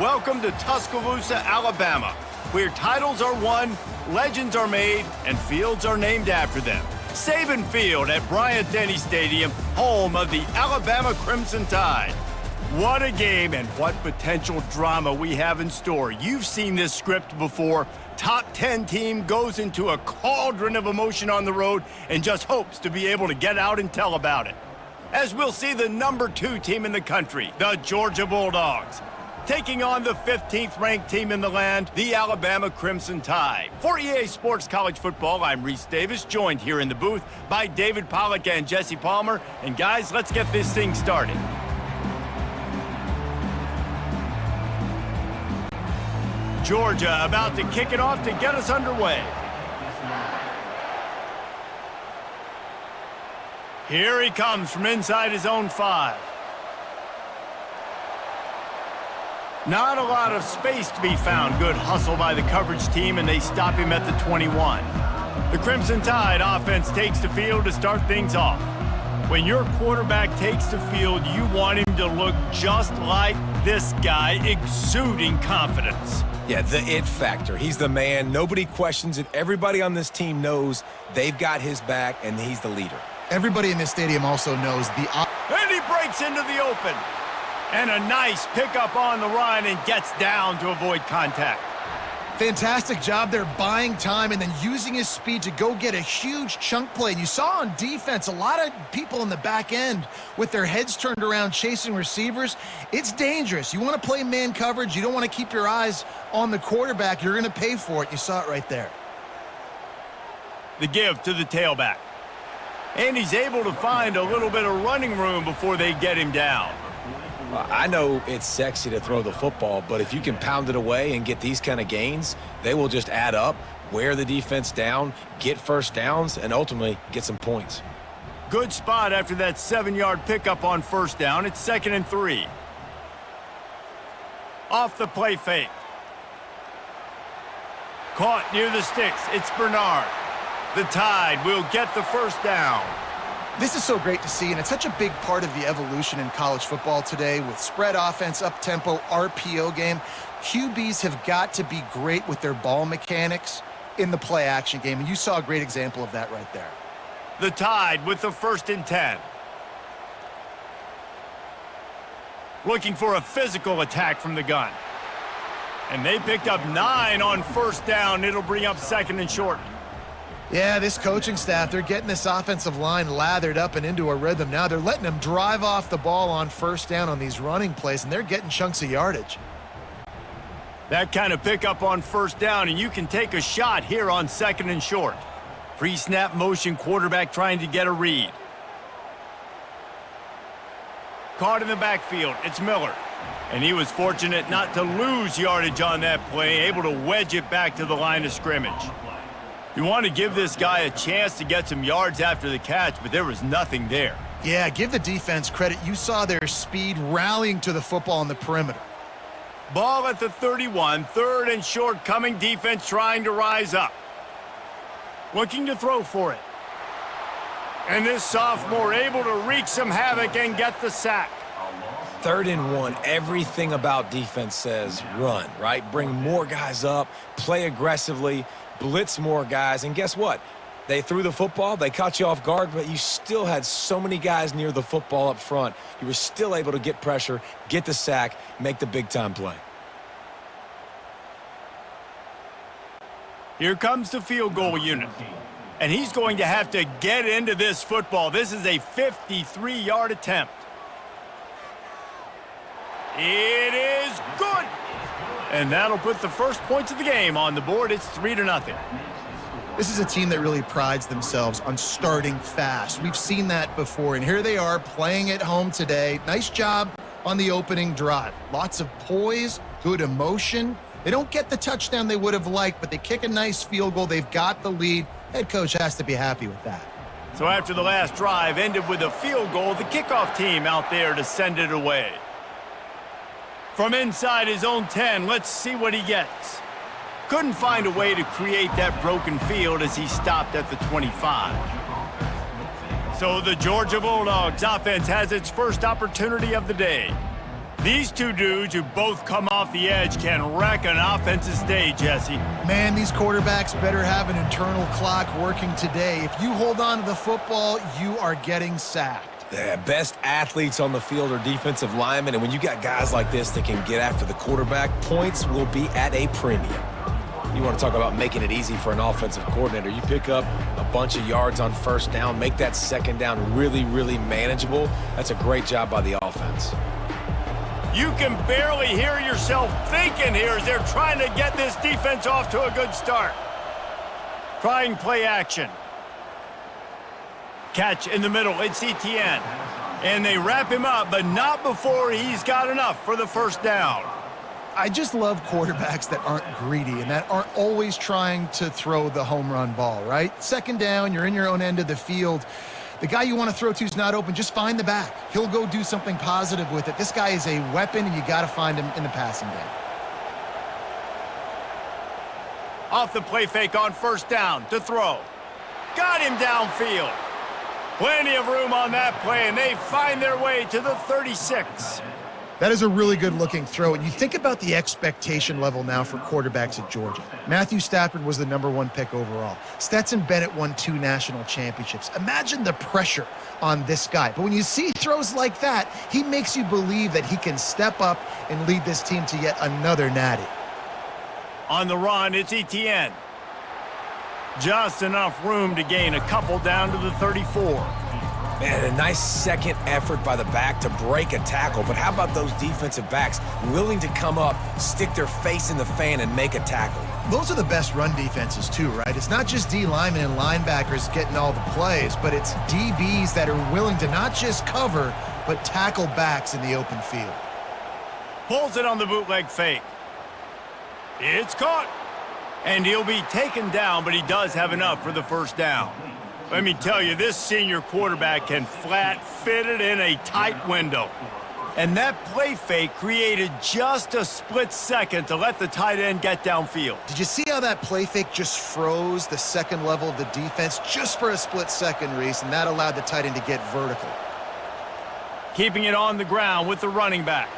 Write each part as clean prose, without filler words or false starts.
Welcome to Tuscaloosa, Alabama, where titles are won, legends are made, and fields are named after them. Saban Field at Bryant-Denny Stadium, home of the Alabama Crimson Tide. What a game and what potential drama we have in store. You've seen this script before. Top 10 team goes into a cauldron of emotion on the road and just hopes to be able to get out and tell about it. As we'll see the number 2 team in the country, the Georgia Bulldogs, taking on the 15th ranked team in the land, the Alabama Crimson Tide. For EA Sports College Football, I'm Reese Davis, joined here in the booth by David Pollack and Jesse Palmer. And guys, let's get this thing started. Georgia about to kick it off to get us underway. Here he comes from inside his own 5. Not a lot of space to be found. Good hustle by the coverage team, and they stop him at the 21. The Crimson Tide offense takes the field to start things off. When your quarterback takes the field, you want him to look just like this guy, exuding confidence. Yeah, the it factor. He's the man. Nobody questions it. Everybody on this team knows they've got his back, and he's the leader. Everybody in this stadium also knows And he breaks into the open. And a nice pickup on the run and gets down to avoid contact. Fantastic job there buying time and then using his speed to go get a huge chunk play. And you saw on defense a lot of people in the back end with their heads turned around chasing receivers. It's dangerous. You want to play man coverage. You don't want to keep your eyes on the quarterback. You're going to pay for it. You saw it right there. The give to the tailback. And he's able to find a little bit of running room before they get him down. I know it's sexy to throw the football, but if you can pound it away and get these kind of gains, they will just add up, wear the defense down, get first downs, and ultimately get some points. Good spot after that 7-yard pickup on first down. It's 2nd and 3. Off the play fake. Caught near the sticks. It's Bernard. The Tide will get the first down. This is so great to see, and it's such a big part of the evolution in college football today with spread offense, up-tempo, RPO game. QBs have got to be great with their ball mechanics in the play-action game, and you saw a great example of that right there. The Tide with the 1st and 10. Looking for a physical attack from the gun. And they picked up 9 on first down. It'll bring up 2nd and short. Yeah, this coaching staff, they're getting this offensive line lathered up and into a rhythm now. They're letting them drive off the ball on first down on these running plays, and they're getting chunks of yardage. That kind of pickup on first down, and you can take a shot here on 2nd and short. Pre-snap motion, quarterback trying to get a read. Caught in the backfield, it's Miller. And he was fortunate not to lose yardage on that play, able to wedge it back to the line of scrimmage. You want to give this guy a chance to get some yards after the catch, but there was nothing there. Yeah, give the defense credit. You saw their speed rallying to the football on the perimeter. Ball at the 31, 3rd and short coming, defense trying to rise up. Looking to throw for it. And this sophomore able to wreak some havoc and get the sack. 3rd and 1, everything about defense says run, right? Bring more guys up, play aggressively, blitz more guys, and guess what? They threw the football, they caught you off guard, but you still had so many guys near the football up front. You were still able to get pressure, get the sack, make the big-time play. Here comes the field goal unit. And he's going to have to get into this football. This is a 53-yard attempt. It is good. And that'll put the first points of the game on the board. It's 3-0. This is a team that really prides themselves on starting fast. We've seen that before, and here they are playing at home today. Nice job on the opening drive. Lots of poise, good emotion. They don't get the touchdown they would have liked, but they kick a nice field goal. They've got the lead. Head coach has to be happy with that. So after the last drive ended with a field goal, the kickoff team out there to send it away. From inside his own 10, let's see what he gets. Couldn't find a way to create that broken field as he stopped at the 25. So the Georgia Bulldogs offense has its first opportunity of the day. These two dudes who both come off the edge can wreck an offensive day, Jesse. Man, these quarterbacks better have an internal clock working today. If you hold on to the football, you are getting sacked. The best athletes on the field are defensive linemen, and when you got guys like this that can get after the quarterback, points will be at a premium. You want to talk about making it easy for an offensive coordinator. You pick up a bunch of yards on first down, make that second down really, really manageable. That's a great job by the offense. You can barely hear yourself thinking here as they're trying to get this defense off to a good start. Trying play action. Catch in the middle, it's ETN. And they wrap him up, but not before he's got enough for the first down. I just love quarterbacks that aren't greedy and that aren't always trying to throw the home run ball, right? Second down, you're in your own end of the field. The guy you want to throw to is not open. Just find the back. He'll go do something positive with it. This guy is a weapon, and you got to find him in the passing game. Off the play fake on first down to throw. Got him downfield. Plenty of room on that play, and they find their way to the 36. That is a really good-looking throw, and you think about the expectation level now for quarterbacks at Georgia. Matthew Stafford was the #1 pick overall. Stetson Bennett won 2 national championships. Imagine the pressure on this guy. But when you see throws like that, he makes you believe that he can step up and lead this team to yet another natty. On the run, it's ETN. Just enough room to gain a couple down to the 34. Man, a nice second effort by the back to break a tackle. But how about those defensive backs willing to come up, stick their face in the fan, and make a tackle? Those are the best run defenses too, right? It's not just D linemen and linebackers getting all the plays, but it's DBs that are willing to not just cover, but tackle backs in the open field. Pulls it on the bootleg fake. It's caught. And he'll be taken down, but he does have enough for the first down. Let me tell you, this senior quarterback can flat fit it in a tight window. And that play fake created just a split second to let the tight end get downfield. Did you see how that play fake just froze the second level of the defense just for a split second, Reese, and that allowed the tight end to get vertical? Keeping it on the ground with the running back.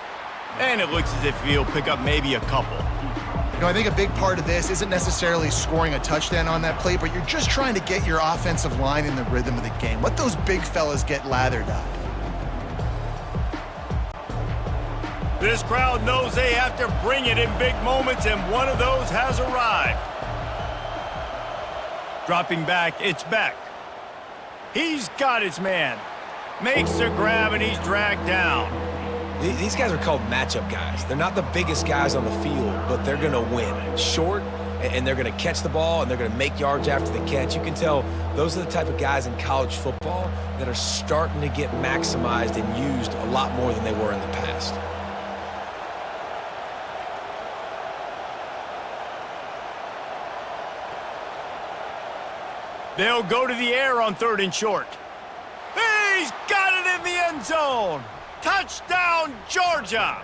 And it looks as if he'll pick up maybe a couple. You know, I think a big part of this isn't necessarily scoring a touchdown on that play, but you're just trying to get your offensive line in the rhythm of the game. Let those big fellas get lathered up. This crowd knows they have to bring it in big moments, and one of those has arrived. Dropping back, it's Beck. He's got his man. Makes the grab, and he's dragged down. These guys are called matchup guys. They're not the biggest guys on the field, but they're going to win. Short, and they're going to catch the ball, and they're going to make yards after the catch. You can tell those are the type of guys in college football that are starting to get maximized and used a lot more than they were in the past. They'll go to the air on 3rd and short. He's got it in the end zone. Touchdown, Georgia!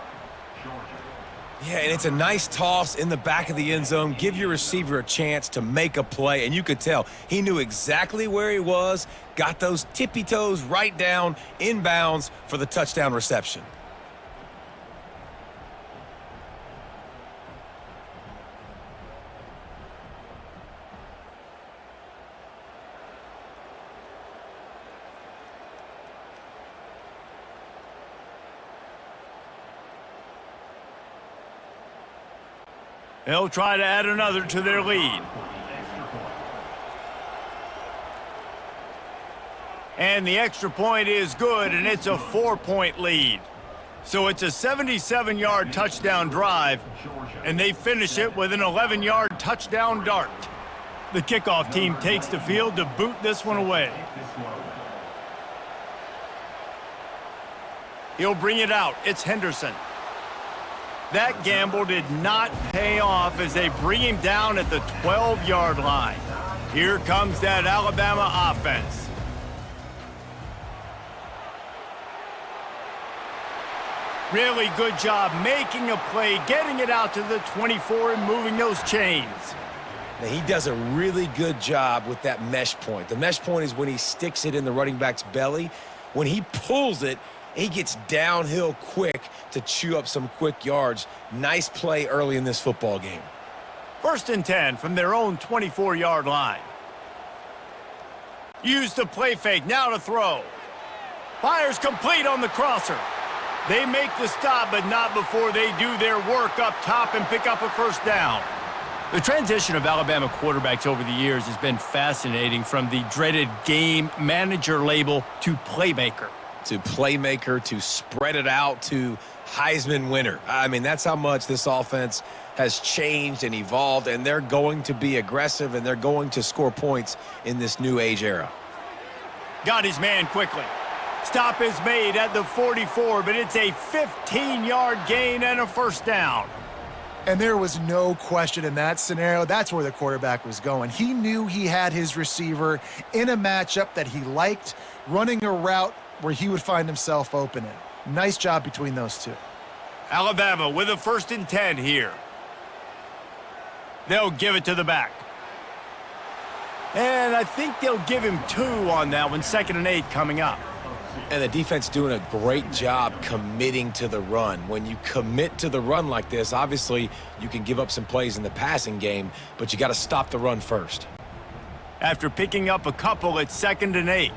Yeah, and it's a nice toss in the back of the end zone. Give your receiver a chance to make a play, and you could tell he knew exactly where he was, got those tippy toes right down, inbounds for the touchdown reception. They'll try to add another to their lead. And the extra point is good, and it's a 4-point lead. So it's a 77-yard touchdown drive, and they finish it with an 11-yard touchdown dart. The kickoff team takes the field to boot this one away. He'll bring it out. It's Henderson. That gamble did not pay off as they bring him down at the 12-yard line. Here comes that Alabama offense. Really good job making a play, getting it out to the 24 and moving those chains. Now, he does a really good job with that mesh point. The mesh point is when he sticks it in the running back's belly. When he pulls it, He gets downhill quick to chew up some quick yards. Nice play early in this football game. 1st and 10 from their own 24-yard line. Use the play fake, now to throw. Fires complete on the crosser. They make the stop, but not before they do their work up top and pick up a 1st down. The transition of Alabama quarterbacks over the years has been fascinating, from the dreaded game manager label to playmaker. To spread it out to Heisman winner. I mean, that's how much this offense has changed and evolved, and they're going to be aggressive, and they're going to score points in this new age era. Got his man quickly. Stop is made at the 44, but it's a 15-yard gain and a 1st down. And there was no question in that scenario. That's where the quarterback was going. He knew he had his receiver in a matchup that he liked, running a route where he would find himself open in. Nice job between those two. Alabama with a 1st and 10 here. They'll give it to the back. And I think they'll give him 2 on that one. 2nd and 8 coming up. And the defense doing a great job committing to the run. When you commit to the run like this, obviously you can give up some plays in the passing game, but you got to stop the run first. After picking up a couple, it's 2nd and 8.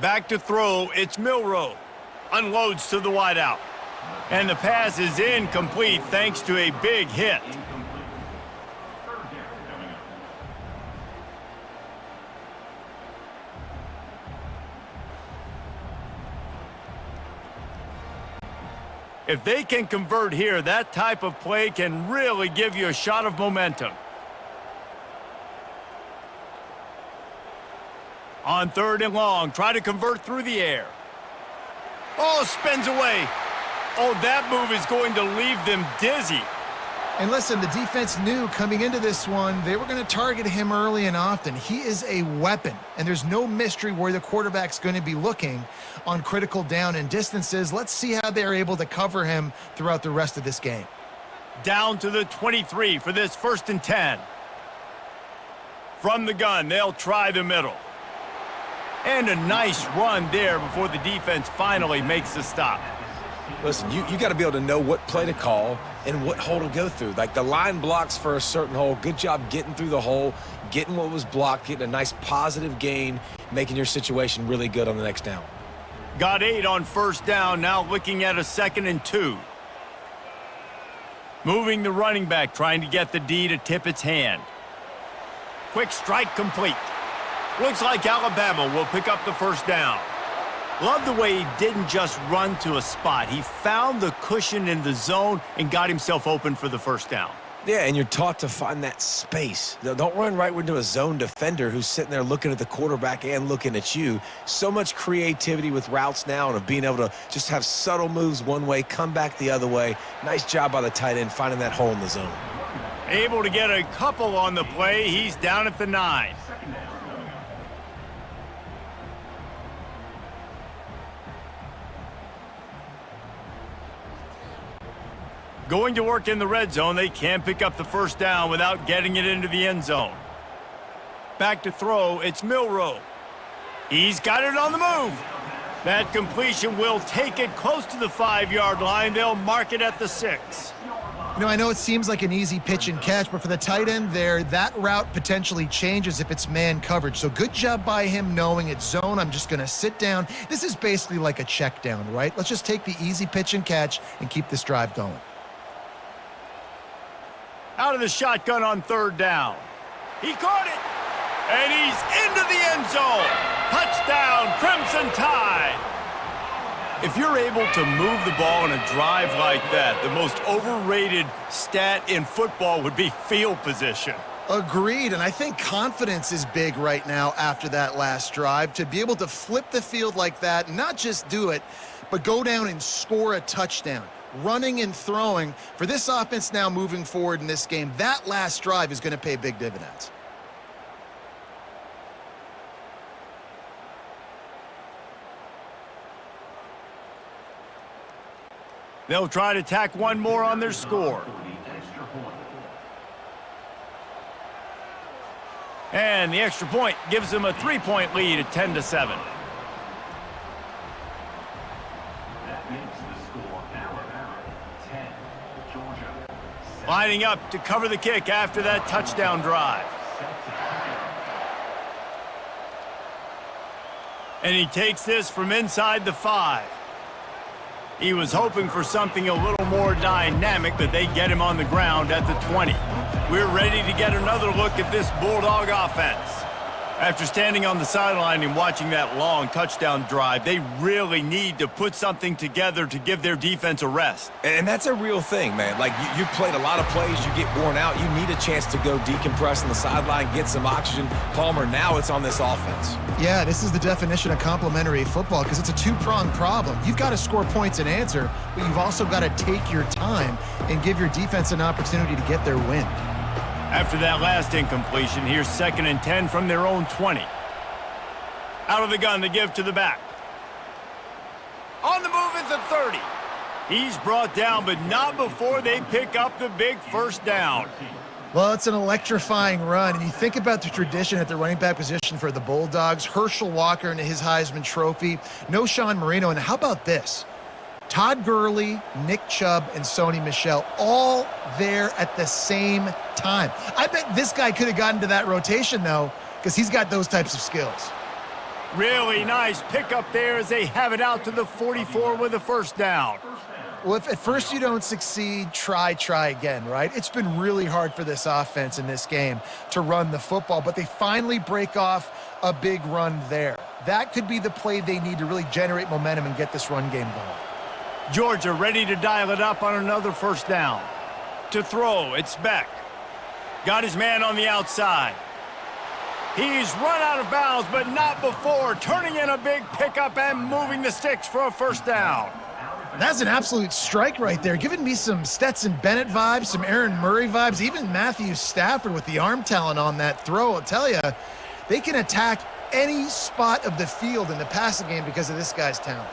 Back to throw, it's Milroe. Unloads to the wideout. And the pass is incomplete thanks to a big hit. If they can convert here, that type of play can really give you a shot of momentum. On 3rd and long, try to convert through the air. Oh, spins away. Oh, that move is going to leave them dizzy. And listen, the defense knew coming into this one, they were going to target him early and often. He is a weapon, and there's no mystery where the quarterback's going to be looking on critical down and distances. Let's see how they're able to cover him throughout the rest of this game. Down to the 23 for this 1st and 10. From the gun, they'll try the middle. And a nice run there before the defense finally makes the stop. Listen, you got to be able to know what play to call and what hole to go through. Like, the line blocks for a certain hole. Good job getting through the hole, getting what was blocked, getting a nice positive gain, making your situation really good on the next down. Got 8 on 1st down, now looking at a 2nd and 2. Moving the running back, trying to get the D to tip its hand. Quick strike complete. Looks like Alabama will pick up the 1st down. Love the way he didn't just run to a spot. He found the cushion in the zone and got himself open for the 1st down. Yeah, and you're taught to find that space. Don't run right into a zone defender who's sitting there looking at the quarterback and looking at you. So much creativity with routes now, and of being able to just have subtle moves one way, come back the other way. Nice job by the tight end finding that hole in the zone. Able to get a couple on the play. He's down at the 9. Going to work in the red zone, they can't pick up the 1st down without getting it into the end zone. Back to throw, it's Milroe. He's got it on the move. That completion will take it close to the 5-yard line. They'll mark it at the 6. You know, I know it seems like an easy pitch and catch, but for the tight end there, that route potentially changes if it's man coverage. So good job by him knowing it's zone. I'm just going to sit down. This is basically like a check down, right? Let's just take the easy pitch and catch and keep this drive going. Out of the shotgun on 3rd down. He caught it. And he's into the end zone. Touchdown, Crimson Tide. If you're able to move the ball in a drive like that, the most overrated stat in football would be field position. Agreed, and I think confidence is big right now after that last drive. To be able to flip the field like that, not just do it, but go down and score a touchdown. Running and throwing for this offense now moving forward in this game, that last drive is going to pay big dividends. They'll try to tack one more on their score. And the extra point gives them a 3-point lead at 10-7. Lining up to cover the kick after that touchdown drive. And he takes this from inside the 5. He was hoping for something a little more dynamic, but they get him on the ground at the 20. We're ready to get another look at this Bulldog offense. After standing on the sideline and watching that long touchdown drive, they really need to put something together to give their defense a rest. And that's a real thing, man. Like, you played a lot of plays, you get worn out, you need a chance to go decompress on the sideline, get some oxygen. Palmer, now it's on this offense. Yeah, this is the definition of complementary football because it's a two-pronged problem. You've got to score points and answer, but you've also got to take your time and give your defense an opportunity to get their win. After that last incompletion, here's 2nd and 10 from their own 20. Out of the gun, they give to the back. On the move at the 30. He's brought down, but not before they pick up the big first down. Well, it's an electrifying run, and you think about the tradition at the running back position for the Bulldogs. Herschel Walker and his Heisman Trophy. No Sean Marino, and how about this? Todd Gurley, Nick Chubb, and Sony Michel all there at the same time. I bet this guy could have gotten to that rotation, though, because he's got those types of skills. Really nice pickup there as they have it out to the 44 with a first down. Well, if at first you don't succeed, try again, right? It's been really hard for this offense in this game to run the football, but they finally break off a big run there. That could be the play they need to really generate momentum and get this run game going. Georgia ready to dial it up on another first down. To throw, it's Beck. Got his man on the outside. He's run out of bounds, but not before turning in a big pickup and moving the sticks for a first down. That's an absolute strike right there, giving me some Stetson Bennett vibes, some Aaron Murray vibes, even Matthew Stafford with the arm talent on that throw. I'll tell you, they can attack any spot of the field in the passing game because of this guy's talent.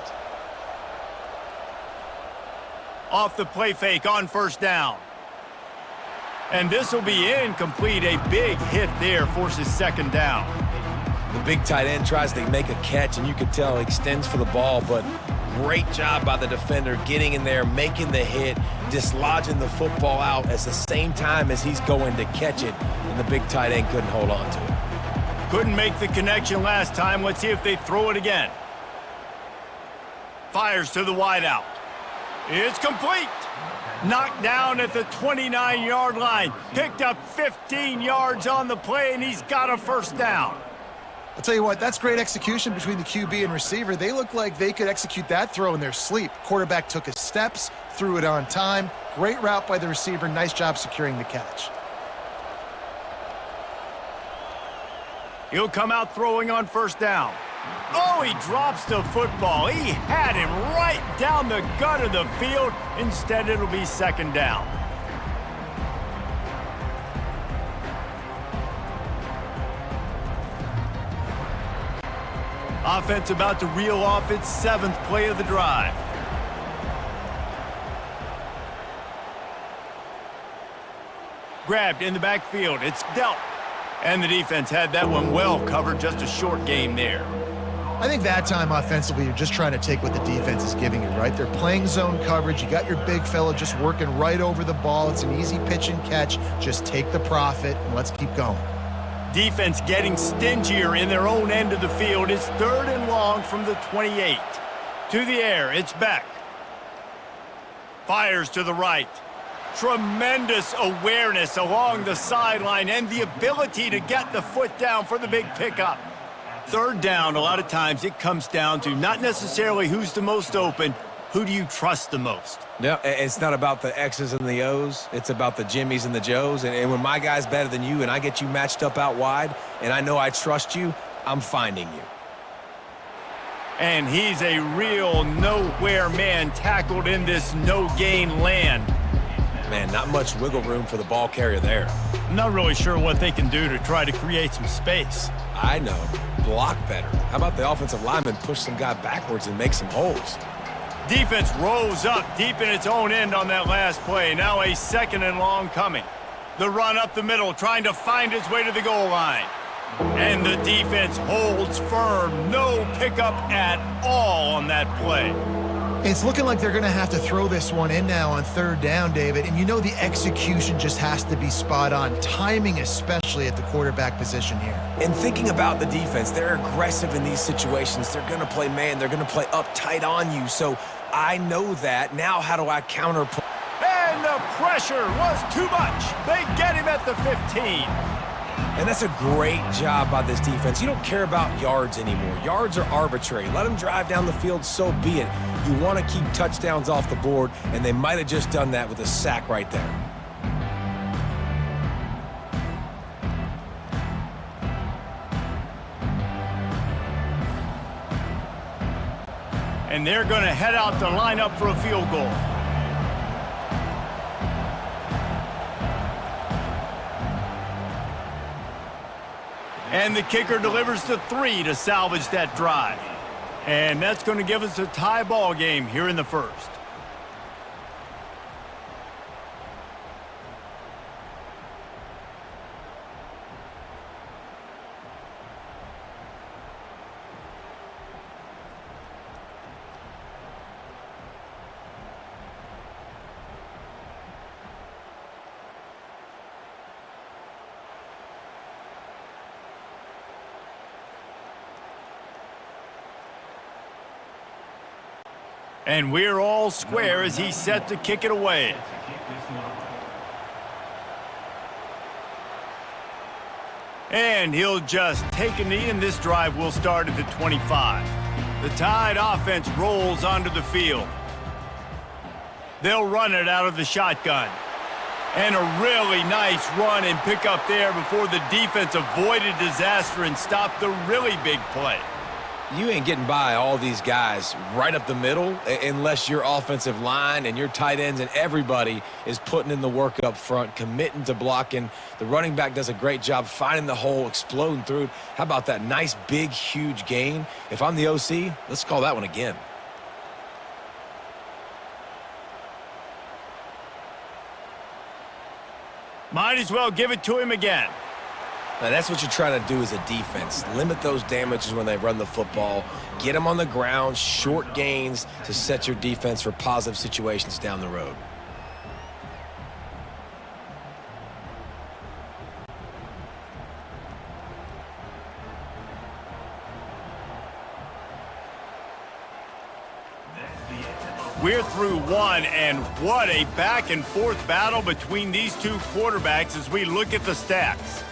Off the play fake on first down. And this will be incomplete. A big hit there forces 2nd down. The big tight end tries to make a catch, and you can tell he extends for the ball, but great job by the defender getting in there, making the hit, dislodging the football out at the same time as he's going to catch it, and the big tight end couldn't hold on to it. Couldn't make the connection last time. Let's see if they throw it again. Fires to the wideout. It's complete. Knocked down at the 29-yard line. Picked up 15 yards on the play, and he's got a first down. I'll tell you what, that's great execution between the QB and receiver. They look like they could execute that throw in their sleep. Quarterback took his steps, threw it on time. Great route by the receiver. Nice job securing the catch. He'll come out throwing on first down. Oh, he drops the football. He had him right down the gut of the field. Instead, it'll be 2nd down. Offense about to reel off its 7th play of the drive. Grabbed in the backfield. It's dealt. And the defense had that one well covered. Just a short game there. I think that time offensively, you're just trying to take what the defense is giving you, right? They're playing zone coverage. You got your big fella just working right over the ball. It's an easy pitch and catch. Just take the profit and let's keep going. Defense getting stingier in their own end of the field. It's 3rd and long from the 28. To the air, it's Beck. Fires to the right. Tremendous awareness along the sideline and the ability to get the foot down for the big pickup. 3rd down, a lot of times it comes down to not necessarily who's the most open, who do you trust the most? No, it's not about the X's and the O's. It's about the Jimmies and the Joes. And when my guy's better than you and I get you matched up out wide and I know I trust you, I'm finding you. And he's a real nowhere man tackled in this no-gain land. Man, not much wiggle room for the ball carrier there. I'm not really sure what they can do to try to create some space. I know. Block better. How about the offensive lineman push some guy backwards and make some holes? Defense rose up deep in its own end on that last play. Now a 2nd and long coming. The run up the middle, trying to find its way to the goal line. And the defense holds firm. No pickup at all on that play. It's looking like they're going to have to throw this one in now on third down, David. And you know the execution just has to be spot on. Timing especially at the quarterback position here. And thinking about the defense, they're aggressive in these situations. They're going to play man. They're going to play up tight on you. So I know that. Now how do I counter? And the pressure was too much. They get him at the 15. And that's a great job by this defense. You don't care about yards anymore. Yards are arbitrary. Let them drive down the field, so be it. You want to keep touchdowns off the board, and they might have just done that with a sack right there. And they're going to head out to line up for a field goal. And the kicker delivers the 3 to salvage that drive. And that's going to give us a tie ball game here in the first. And we're all square as he's set to kick it away. And he'll just take a knee, and this drive will start at the 25. The Tide offense rolls onto the field. They'll run it out of the shotgun. And a really nice run and pick up there before the defense avoided disaster and stopped the really big play. You ain't getting by all these guys right up the middle unless your offensive line and your tight ends and everybody is putting in the work up front, committing to blocking. The running back does a great job finding the hole, exploding through it. How about that nice, big, huge gain? If I'm the OC, let's call that one again. Might as well give it to him again. Now, that's what you're trying to do as a defense. Limit those damages when they run the football. Get them on the ground, short gains to set your defense for positive situations down the road. We're through one, and what a back-and-forth battle between these two quarterbacks as we look at the stats.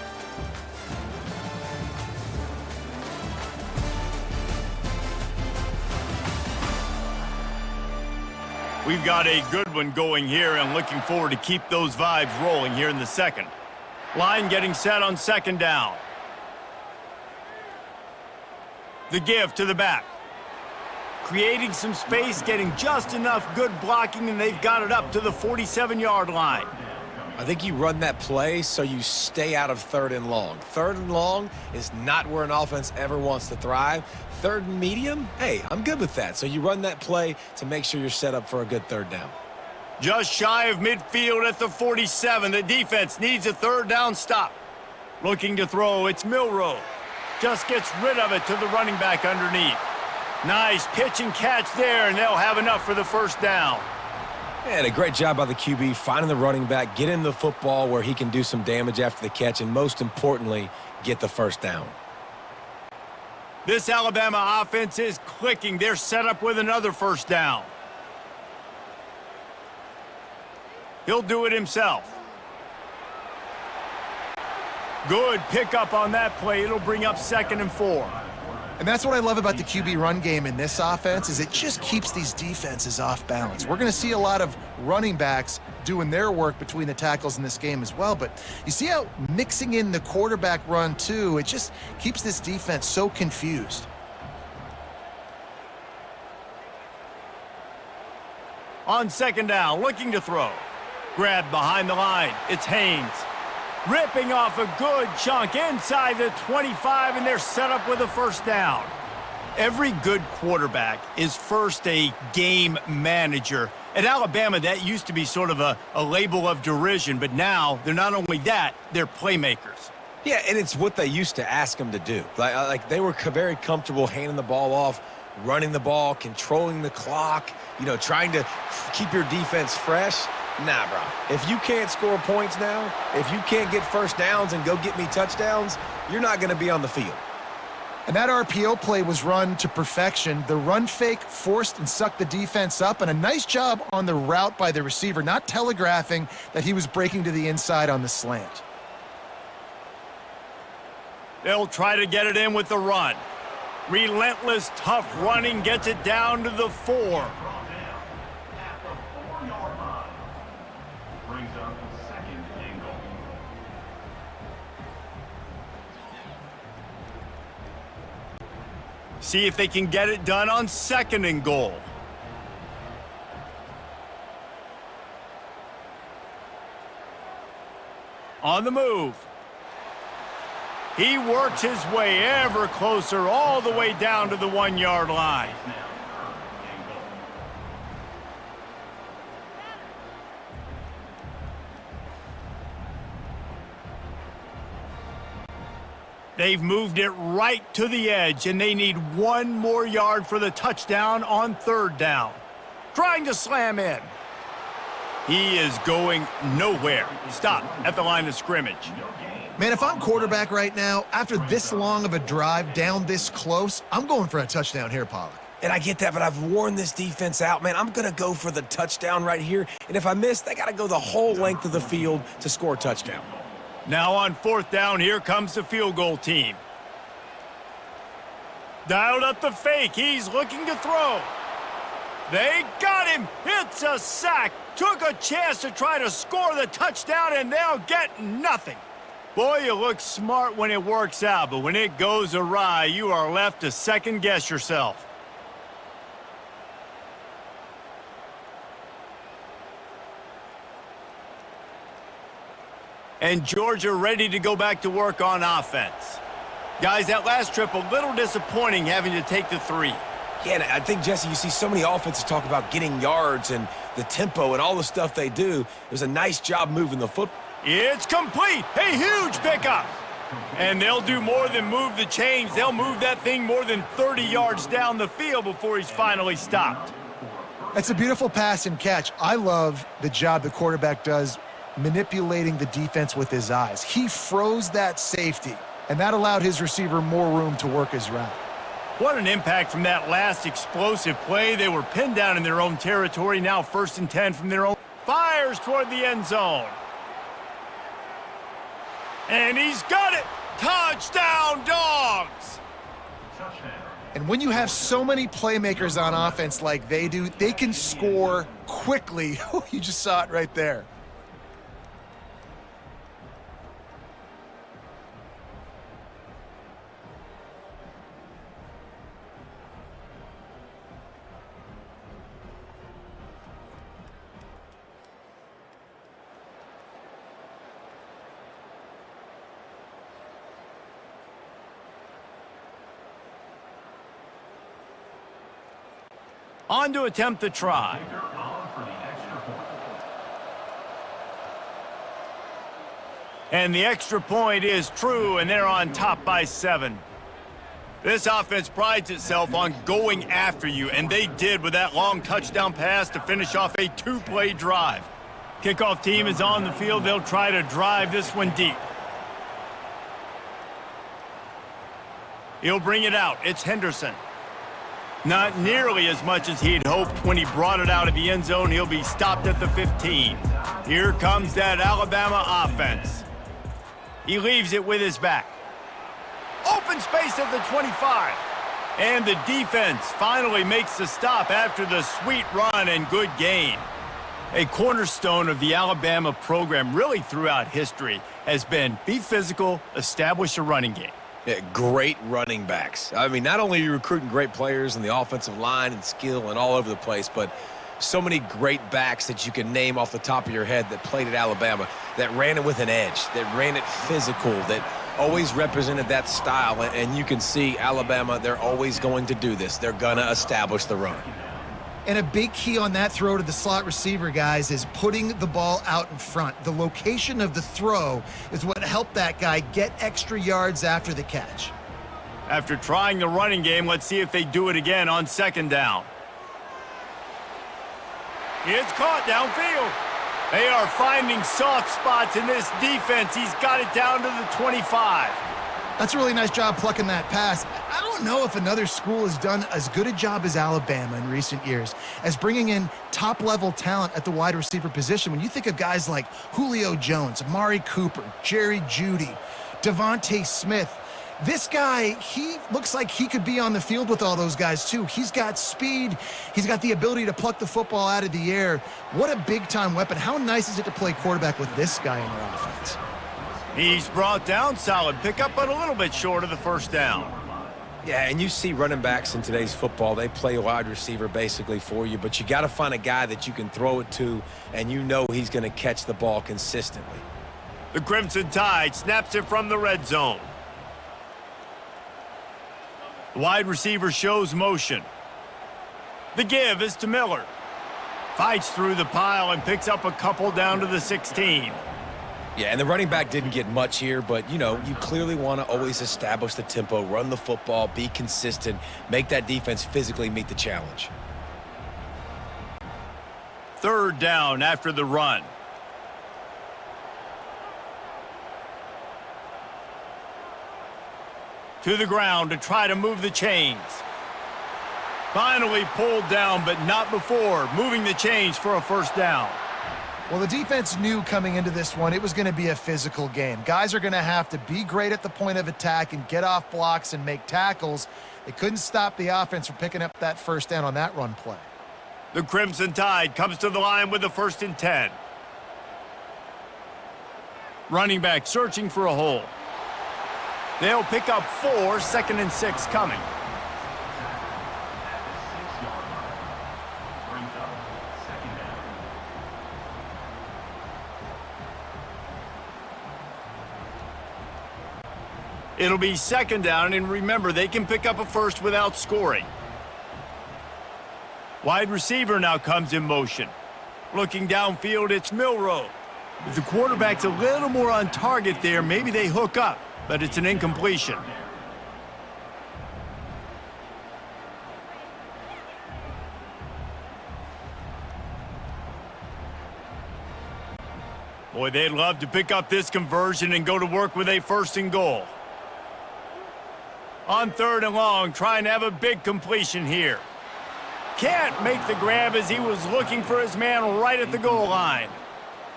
We've got a good one going here, and looking forward to keep those vibes rolling here in the second. Line getting set on second down. The give to the back. Creating some space, getting just enough good blocking, and they've got it up to the 47-yard line. I think you run that play so you stay out of third and long. Third and long is not where an offense ever wants to thrive. Third and medium, hey, I'm good with that. So you run that play to make sure you're set up for a good third down. Just shy of midfield at the 47. The defense needs a third down stop. Looking to throw, it's Milroe. Just gets rid of it to the running back underneath. Nice pitch and catch there, and they'll have enough for the first down. And a great job by the QB finding the running back, getting the football where he can do some damage after the catch, and most importantly, get the first down. This Alabama offense is clicking. They're set up with another first down. He'll do it himself. Good pickup on that play. It'll bring up 2nd and 4. And that's what I love about the QB run game in this offense is it just keeps these defenses off balance. We're going to see a lot of running backs doing their work between the tackles in this game as well. But you see how mixing in the quarterback run too, it just keeps this defense so confused. On second down, looking to throw. Grabbed behind the line. It's Haynes. Ripping off a good chunk inside the 25, and they're set up with a first down. Every good quarterback is first a game manager. At Alabama, that used to be sort of a label of derision, but now they're not only that, they're playmakers. Yeah, and it's what they used to ask them to do. Like they were very comfortable handing the ball off, running the ball, controlling the clock, trying to keep your defense fresh. Nah, bro. If you can't score points now, if you can't get first downs and go get me touchdowns, you're not going to be on the field. And that RPO play was run to perfection. The run fake forced and sucked the defense up, and a nice job on the route by the receiver, not telegraphing that he was breaking to the inside on the slant. They'll try to get it in with the run. Relentless, tough running gets it down to the 4. See if they can get it done on 2nd and goal. On the move. He works his way ever closer all the way down to the 1-yard line. They've moved it right to the edge, and they need 1 more yard for the touchdown on 3rd down. Trying to slam in. He is going nowhere. Stop at the line of scrimmage. Man, if I'm quarterback right now, after this long of a drive down this close, I'm going for a touchdown here, Pollack. And I get that, but I've worn this defense out, man. I'm going to go for the touchdown right here. And if I miss, they got to go the whole length of the field to score a touchdown. Now on 4th down, here comes the field goal team. Dialed up the fake. He's looking to throw. They got him. It's a sack. Took a chance to try to score the touchdown, and they'll get nothing. Boy, you look smart when it works out, but when it goes awry, you are left to second-guess yourself. And Georgia ready to go back to work on offense. Guys, that last trip, a little disappointing having to take the 3. Yeah, and I think, Jesse, you see so many offenses talk about getting yards and the tempo and all the stuff they do. It was a nice job moving the football. It's complete. A huge pickup. And they'll do more than move the chains. They'll move that thing more than 30 yards down the field before he's finally stopped. That's a beautiful pass and catch. I love the job the quarterback does manipulating the defense with his eyes. He froze that safety, and that allowed his receiver more room to work his route. What an impact from that last explosive play. They were pinned down in their own territory. Now 1st and 10 from their own. Fires toward the end zone. And he's got it. Touchdown, Dogs! And when you have so many playmakers on offense like they do, they can score quickly. You just saw it right there. On to attempt the try. And the extra point is true, and they're on top by 7. This offense prides itself on going after you, and they did with that long touchdown pass to finish off a 2-play drive. Kickoff team is on the field. They'll try to drive this one deep. He'll bring it out. It's Henderson. Not nearly as much as he'd hoped when he brought it out of the end zone. He'll be stopped at the 15. Here comes that Alabama offense. He leaves it with his back. Open space at the 25. And the defense finally makes the stop after the sweet run and good gain. A cornerstone of the Alabama program really throughout history has been be physical, establish a running game. Yeah, great running backs. I mean, not only are you recruiting great players in the offensive line and skill and all over the place, but so many great backs that you can name off the top of your head that played at Alabama, that ran it with an edge, that ran it physical, that always represented that style. And you can see Alabama, they're always going to do this. They're going to establish the run. And a big key on that throw to the slot receiver, guys, is putting the ball out in front. The location of the throw is what helped that guy get extra yards after the catch. After trying the running game, let's see if they do it again on second down. It's caught downfield. They are finding soft spots in this defense. He's got it down to the 25. That's a really nice job plucking that pass. I don't know if another school has done as good a job as Alabama in recent years as bringing in top-level talent at the wide receiver position. When you think of guys like Julio Jones, Amari Cooper, Jerry Jeudy, Devontae Smith, this guy, he looks like he could be on the field with all those guys too. He's got speed. He's got the ability to pluck the football out of the air. What a big-time weapon. How nice is it to play quarterback with this guy in your offense? He's brought down solid pickup, but a little bit short of the first down. Yeah, and you see running backs in today's football, they play wide receiver basically for you, but you got to find a guy that you can throw it to, and you know he's going to catch the ball consistently. The Crimson Tide snaps it from the red zone. The wide receiver shows motion. The give is to Miller. Fights through the pile and picks up a couple down to the 16. Yeah, and the running back didn't get much here, but, you know, you clearly want to always establish the tempo, run the football, be consistent, make that defense physically meet the challenge. Third down after the run. To the ground to try to move the chains. Finally pulled down, but not before moving the chains for a first down. Well, the defense knew coming into this one it was going to be a physical game. Guys are going to have to be great at the point of attack and get off blocks and make tackles. They couldn't stop the offense from picking up that first down on that run play. The Crimson Tide comes to the line with a 1st and 10. Running back searching for a hole. They'll pick up 4, 2nd and 6 coming. It'll be 2nd down, and remember, they can pick up a first without scoring. Wide receiver now comes in motion. Looking downfield, it's Milroe. If the quarterback's a little more on target there, maybe they hook up, but it's an incompletion. Boy, they'd love to pick up this conversion and go to work with a 1st and goal. On 3rd and long, trying to have a big completion here. Can't make the grab as he was looking for his man right at the goal line.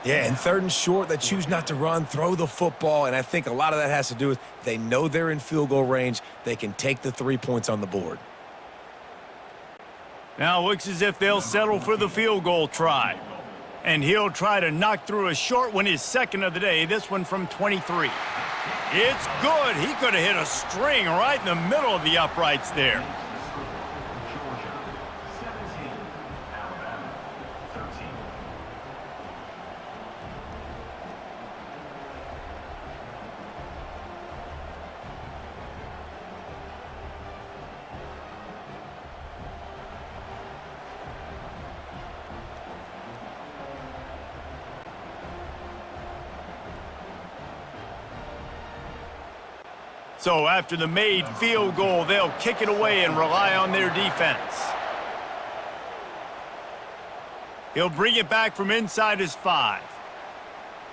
Yeah, and 3rd and short, they choose not to run, throw the football, and I think a lot of that has to do with they know they're in field goal range. They can take the 3 points on the board. Now looks as if they'll settle for the field goal try. And he'll try to knock through a short one, his 2nd of the day, this one from 23. It's good. He could have hit a string right in the middle of the uprights there. So after the made field goal, they'll kick it away and rely on their defense. He'll bring it back from inside his 5.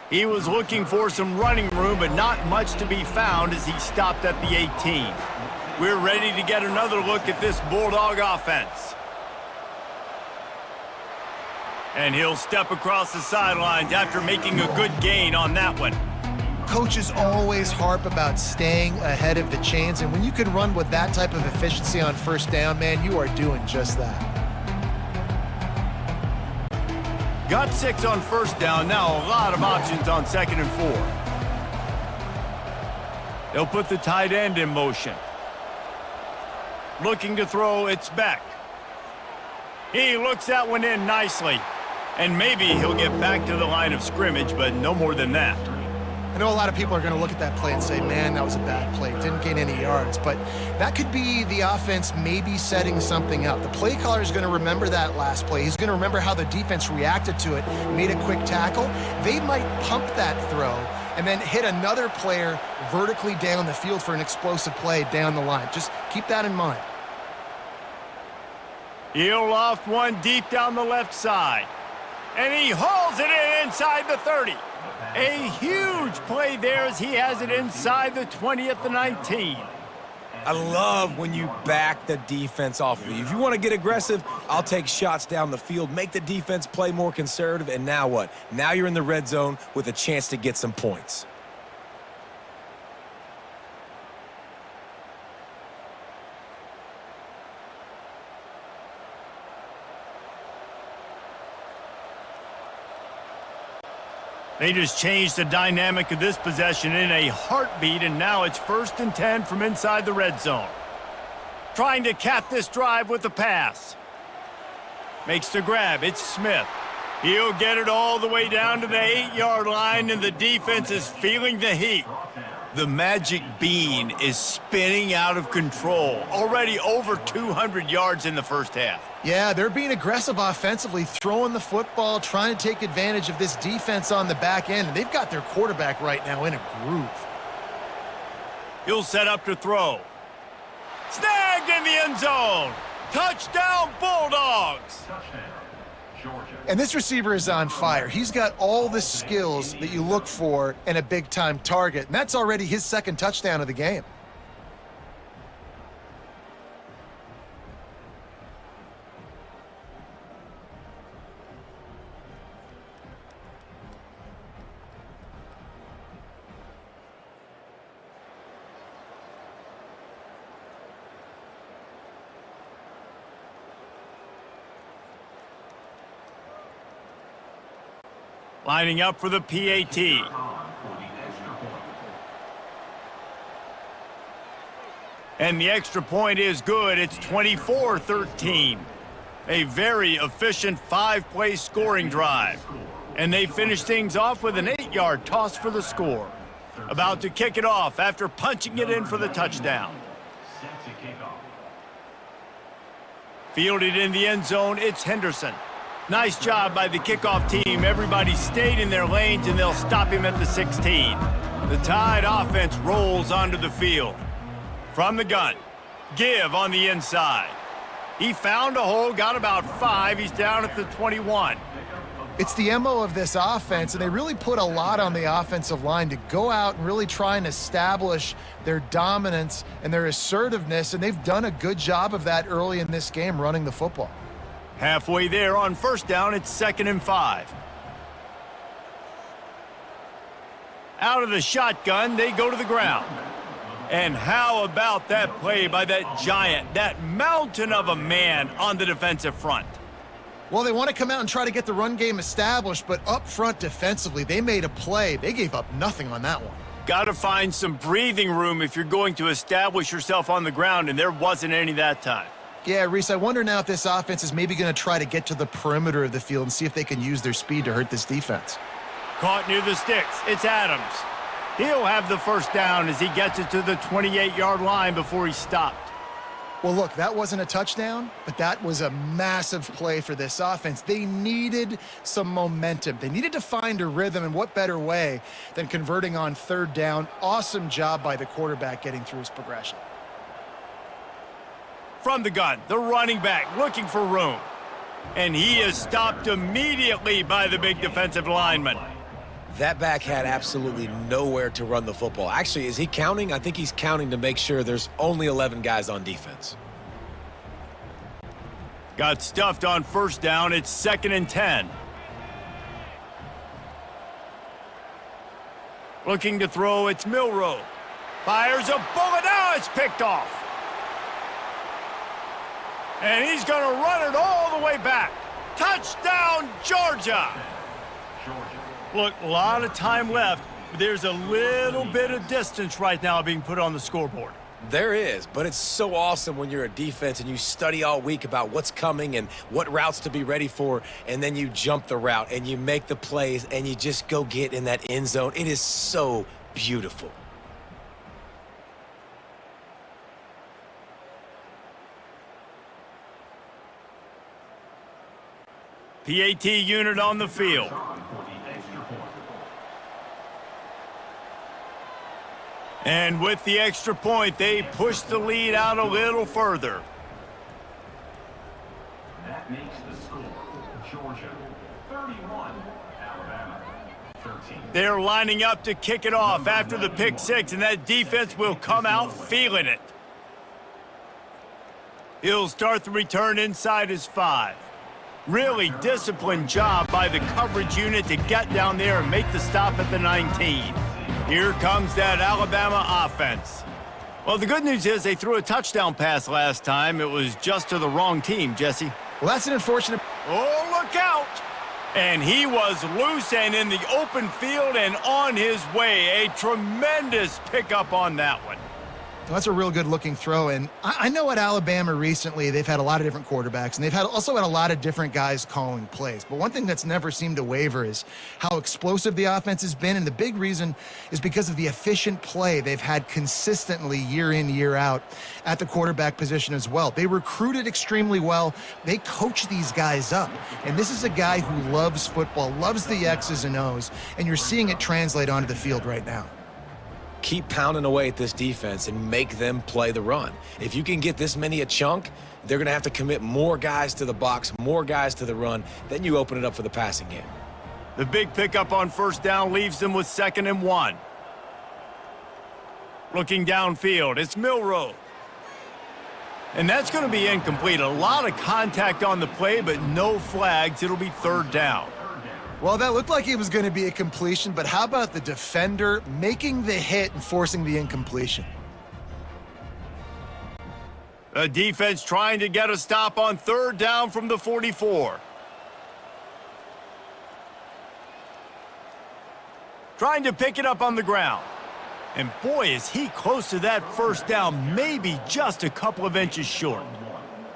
He was looking for some running room, but not much to be found as he stopped at the 18. We're ready to get another look at this Bulldog offense. And he'll step across the sidelines after making a good gain on that one. Coaches always harp about staying ahead of the chains, and when you can run with that type of efficiency on 1st down, man, you are doing just that. Got 6 on 1st down, now a lot of options on 2nd and 4. They'll put the tight end in motion. Looking to throw, it's Beck. He looks that one in nicely, and maybe he'll get back to the line of scrimmage, but no more than that. I know a lot of people are going to look at that play and say, man, that was a bad play. Didn't gain any yards. But that could be the offense maybe setting something up. The play caller is going to remember that last play. He's going to remember how the defense reacted to it, made a quick tackle. They might pump that throw and then hit another player vertically down the field for an explosive play down the line. Just keep that in mind. He'll loft one deep down the left side. And he hauls it in inside the 30. A huge play there as he has it inside the 20 at the 19. I love when you back the defense off of you. If you want to get aggressive, I'll take shots down the field, make the defense play more conservative, and now what? Now you're in the red zone with a chance to get some points. They just changed the dynamic of this possession in a heartbeat, and now it's 1st and 10 from inside the red zone. Trying to cap this drive with the pass. Makes the grab. It's Smith. He'll get it all the way down to the 8-yard line, and the defense is feeling the heat. The magic bean is spinning out of control. Already over 200 yards in the first half. Yeah, they're being aggressive offensively, throwing the football, trying to take advantage of this defense on the back end. And they've got their quarterback right now in a groove. He'll set up to throw. Snagged in the end zone. Touchdown, Bulldogs. And this receiver is on fire. He's got all the skills that you look for in a big-time target. And that's already his 2nd touchdown of the game. Lining up for the PAT. And the extra point is good. It's 24-13. A very efficient 5-play scoring drive. And they finish things off with an 8-yard toss for the score. About to kick it off after punching it in for the touchdown. Fielded in the end zone, it's Henderson. Nice job by the kickoff team. Everybody stayed in their lanes, and they'll stop him at the 16. The Tide offense rolls onto the field. From the gun, Give on the inside. He found a hole, got about 5. He's down at the 21. It's the MO of this offense, and they really put a lot on the offensive line to go out and really try and establish their dominance and their assertiveness, and they've done a good job of that early in this game running the football. Halfway there on 1st down, it's 2nd and 5. Out of the shotgun, they go to the ground. And how about that play by that giant, that mountain of a man on the defensive front? Well, they want to come out and try to get the run game established, but up front defensively, they made a play. They gave up nothing on that one. Got to find some breathing room if you're going to establish yourself on the ground, and there wasn't any that time. Yeah, Reese, I wonder now if this offense is maybe going to try to get to the perimeter of the field and see if they can use their speed to hurt this defense. Caught near the sticks. It's Adams. He'll have the 1st down as he gets it to the 28-yard line before he stopped. Well, look, that wasn't a touchdown, but that was a massive play for this offense. They needed some momentum. They needed to find a rhythm, and what better way than converting on 3rd down. Awesome job by the quarterback getting through his progression. From the gun, the running back looking for room. And he is stopped immediately by the big defensive lineman. That back had absolutely nowhere to run the football. Actually, is he counting? I think he's counting to make sure there's only 11 guys on defense. Got stuffed on 1st down. It's 2nd and 10. Looking to throw, it's Milroe. Fires a bullet. Now it's picked off. And he's going to run it all the way back. Touchdown, Georgia! Look, a lot of time left, but there's a little bit of distance right now being put on the scoreboard. There is, but it's so awesome when you're a defense and you study all week about what's coming and what routes to be ready for, and then you jump the route and you make the plays and you just go get in that end zone. It is so beautiful. PAT unit on the field. And with the extra point, they push the lead out a little further. That makes the score Georgia 31, Alabama 13. They're lining up to kick it off after the pick six, and that defense will come out feeling it. He'll start the return inside his 5. Really disciplined job by the coverage unit to get down there and make the stop at the 19. Here comes that Alabama offense. Well, the good news is they threw a touchdown pass last time. It was just to the wrong team, Jesse. Well, that's an unfortunate... Oh, look out! And he was loose and in the open field and on his way. A tremendous pickup on that one. Well, that's a real good-looking throw, and I know at Alabama recently they've had a lot of different quarterbacks, and they've also had a lot of different guys calling plays. But one thing that's never seemed to waver is how explosive the offense has been, and the big reason is because of the efficient play they've had consistently year in, year out at the quarterback position as well. They recruited extremely well. They coach these guys up, and this is a guy who loves football, loves the X's and O's, and you're seeing it translate onto the field right now. Keep pounding away at this defense and make them play the run. If you can get this many a chunk, they're going to have to commit more guys to the box, more guys to the run. Then you open it up for the passing game. The big pickup on first down leaves them with 2nd and 1. Looking downfield, it's Milroe. And that's going to be incomplete. A lot of contact on the play, but no flags. It'll be 3rd down. Well, that looked like it was going to be a completion, but how about the defender making the hit and forcing the incompletion? The defense trying to get a stop on 3rd down from the 44. Trying to pick it up on the ground. And boy, is he close to that 1st down, maybe just a couple of inches short.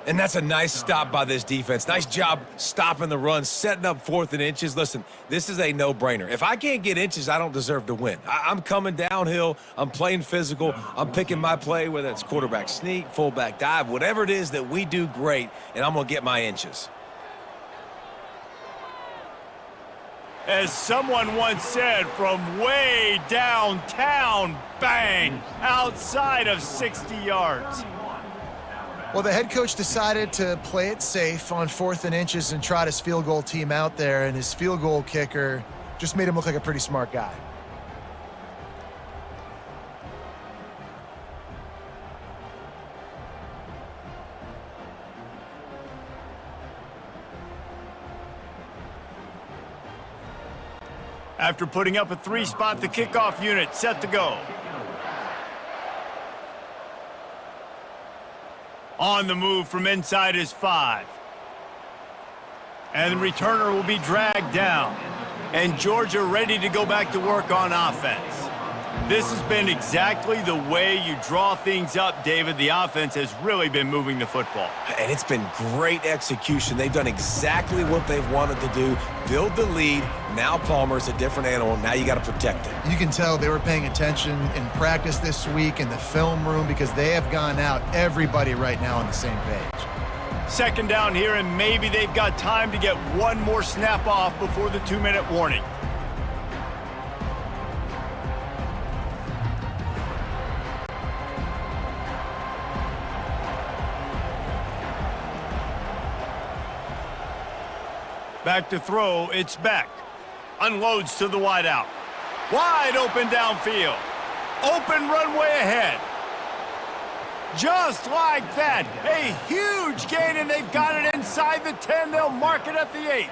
And that's a nice stop by this defense. Nice job stopping the run, setting up 4th and inches. Listen, this is a no-brainer. If I can't get inches, I don't deserve to win. I'm coming downhill. I'm playing physical. I'm picking my play, whether it's quarterback sneak, fullback dive, whatever it is that we do great, and I'm going to get my inches. As someone once said, from way downtown, bang, outside of 60 yards. Well, the head coach decided to play it safe on 4th and inches and trot his field goal team out there, and his field goal kicker just made him look like a pretty smart guy. After putting up a 3-spot, the kickoff unit set to go. On the move from inside his 5. And the returner will be dragged down. And Georgia ready to go back to work on offense. This has been exactly the way you draw things up, David. The offense has really been moving the football. And it's been great execution. They've done exactly what they've wanted to do. Build the lead. Now Palmer's a different animal. Now you got to protect it. You can tell they were paying attention in practice this week in the film room because they have gone out, everybody right now on the same page. 2nd down here, and maybe they've got time to get one more snap off before the 2-minute warning. Back to throw, it's Beck. Unloads to the wideout. Wide open downfield. Open runway ahead. Just like that. A huge gain, and they've got it inside the 10. They'll mark it at the 8.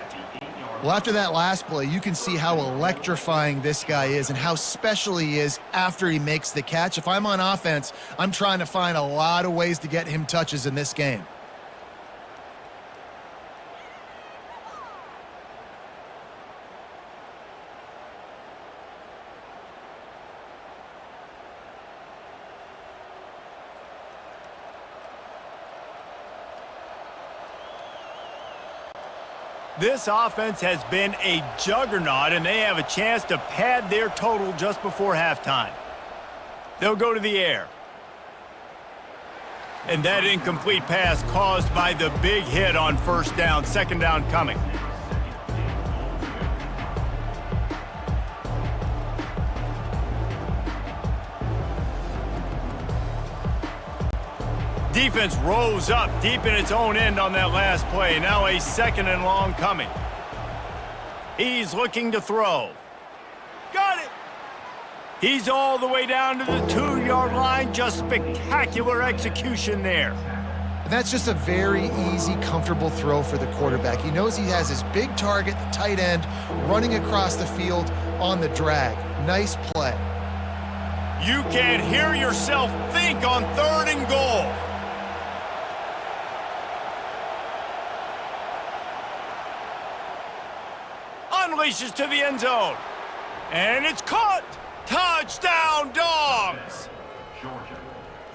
Well, after that last play, you can see how electrifying this guy is and how special he is after he makes the catch. If I'm on offense, I'm trying to find a lot of ways to get him touches in this game. This offense has been a juggernaut, and they have a chance to pad their total just before halftime. They'll go to the air. And that incomplete pass caused by the big hit on 1st down. 2nd down coming. defense rose up deep in its own end on that last play. Now a 2nd and long coming. He's looking to throw. Got it! He's all the way down to the 2-yard line. Just spectacular execution there. And that's just a very easy, comfortable throw for the quarterback. He knows he has his big target, the tight end, running across the field on the drag. Nice play. You can hear yourself think on 3rd and goal. Unleashes to the end zone. And it's caught. Touchdown, Dogs. Georgia.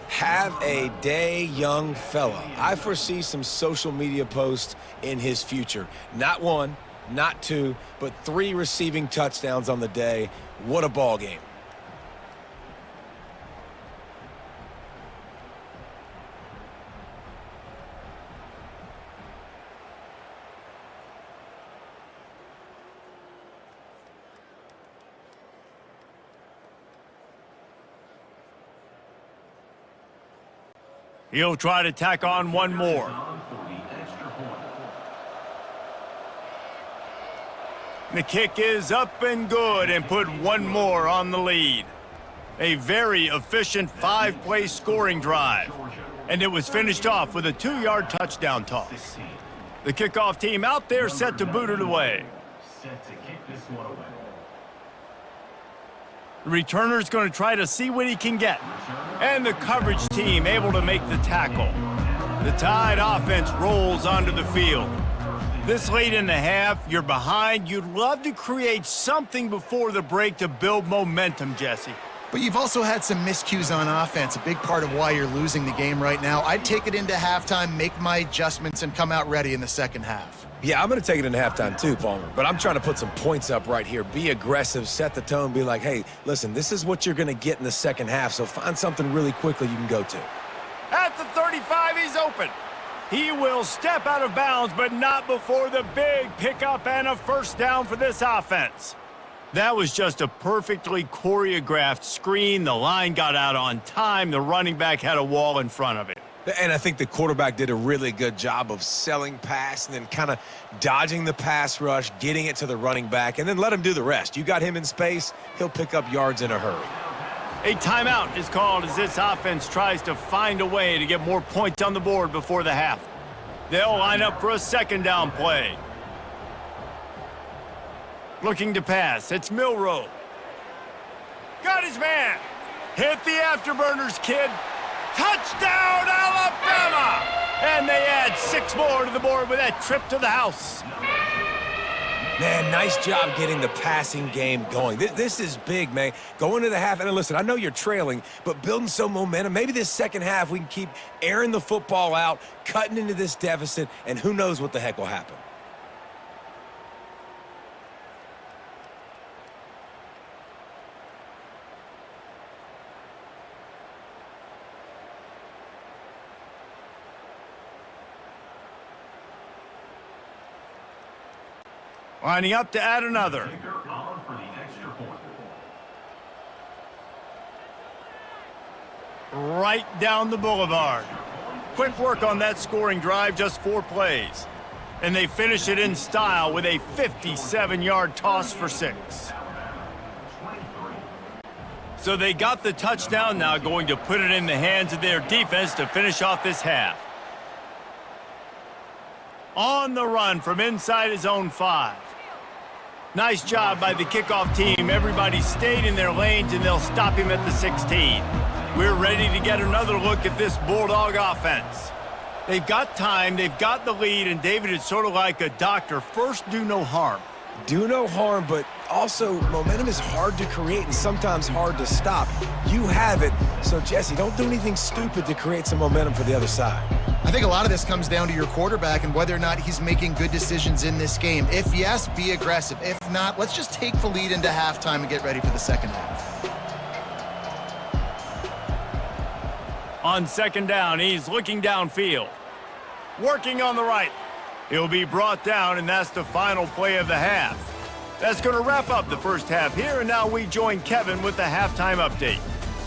Have a day, young fella. I foresee some social media posts in his future. Not 1, not 2, but 3 receiving touchdowns on the day. What a ball game. He'll try to tack on one more. The kick is up and good and put one more on the lead. A very efficient 5-play scoring drive. And it was finished off with a 2-yard touchdown toss. The kickoff team out there set to boot it away. Set to kick this one away. The returner's going to try to see what he can get. And the coverage team able to make the tackle. The Tide offense rolls onto the field. This late in the half, you're behind. You'd love to create something before the break to build momentum, Jesse. But you've also had some miscues on offense, a big part of why you're losing the game right now. I'd take it into halftime, make my adjustments, and come out ready in the second half. Yeah, I'm going to take it into halftime too, Palmer. But I'm trying to put some points up right here. Be aggressive, set the tone, be like, hey, listen, this is what you're going to get in the second half, so find something really quickly you can go to. At the 35, he's open. He will step out of bounds, but not before the big pickup and a first down for this offense. That was just a perfectly choreographed screen. The line got out on time. The running back had a wall in front of it. And I think the quarterback did a really good job of selling pass and then kind of dodging the pass rush, getting it to the running back, and then let him do the rest. You got him in space, he'll pick up yards in a hurry. A timeout is called as this offense tries to find a way to get more points on the board before the half. They'll line up for a 2nd down play. Looking to pass, it's Milroe. Got his man. Hit the afterburners, kid. Touchdown, Alabama! And they add 6 more to the board with that trip to the house. Man, nice job getting the passing game going. This is big, man. Going to the half, and listen, I know you're trailing, but building some momentum. Maybe this second half we can keep airing the football out, cutting into this deficit, and who knows what the heck will happen. Lining up to add another. Kicker on for the extra point. Right down the boulevard. Quick work on that scoring drive, just 4 plays. And they finish it in style with a 57-yard toss for 6. So they got the touchdown, now going to put it in the hands of their defense to finish off this half. On the run from inside his own 5. Nice job by the kickoff team. Everybody stayed in their lanes, and they'll stop him at the 16. We're ready to get another look at this Bulldog offense. They've got time, they've got the lead, and David, it's sort of like a doctor. First, do no harm. Do no harm, but also momentum is hard to create and sometimes hard to stop. You have it, so Jesse, don't do anything stupid to create some momentum for the other side. I think a lot of this comes down to your quarterback and whether or not he's making good decisions in this game. If yes, be aggressive. If not, let's just take the lead into halftime and get ready for the second half. On 2nd down, he's looking downfield. Working on the right. He'll be brought down, and that's the final play of the half. That's going to wrap up the first half here, and now we join Kevin with the halftime update.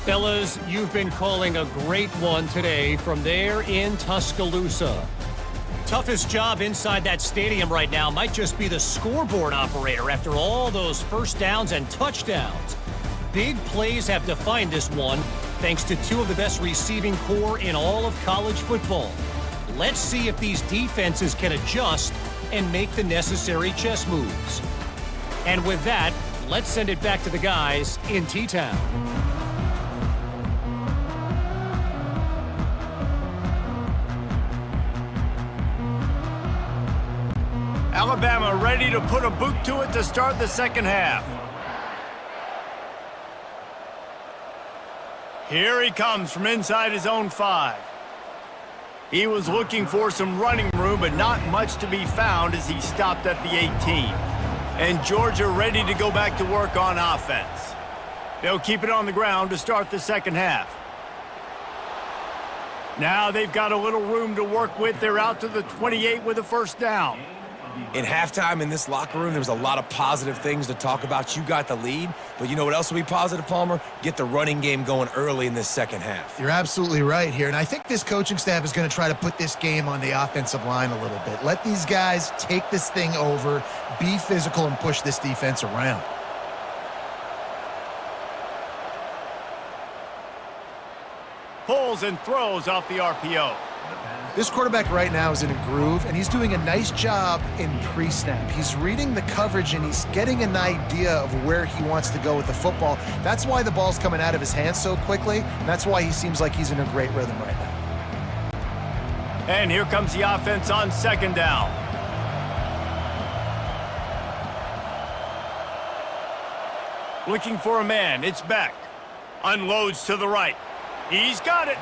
Fellas, you've been calling a great one today from there in Tuscaloosa. Toughest job inside that stadium right now might just be the scoreboard operator after all those first downs and touchdowns. Big plays have defined this one, thanks to two of the best receiving corps in all of college football. Let's see if these defenses can adjust and make the necessary chess moves. And with that, let's send it back to the guys in T-Town. Alabama ready to put a boot to it to start the second half. Here he comes from inside his own 5. He was looking for some running room, but not much to be found as he stopped at the 18. And Georgia ready to go back to work on offense. They'll keep it on the ground to start the second half. Now they've got a little room to work with. They're out to the 28 with a first down. In halftime in this locker room, there was a lot of positive things to talk about. You got the lead, but you know what else will be positive, Palmer? Get the running game going early in this second half. You're absolutely right here, and I think this coaching staff is going to try to put this game on the offensive line a little bit. Let these guys take this thing over, be physical, and push this defense around. Pulls and throws off the RPO. This quarterback right now is in a groove, and he's doing a nice job in pre-snap. He's reading the coverage, and he's getting an idea of where he wants to go with the football. That's why the ball's coming out of his hands so quickly, and that's why he seems like he's in a great rhythm right now. And here comes the offense on second down. Looking for a man. It's Beck. Unloads to the right. He's got it.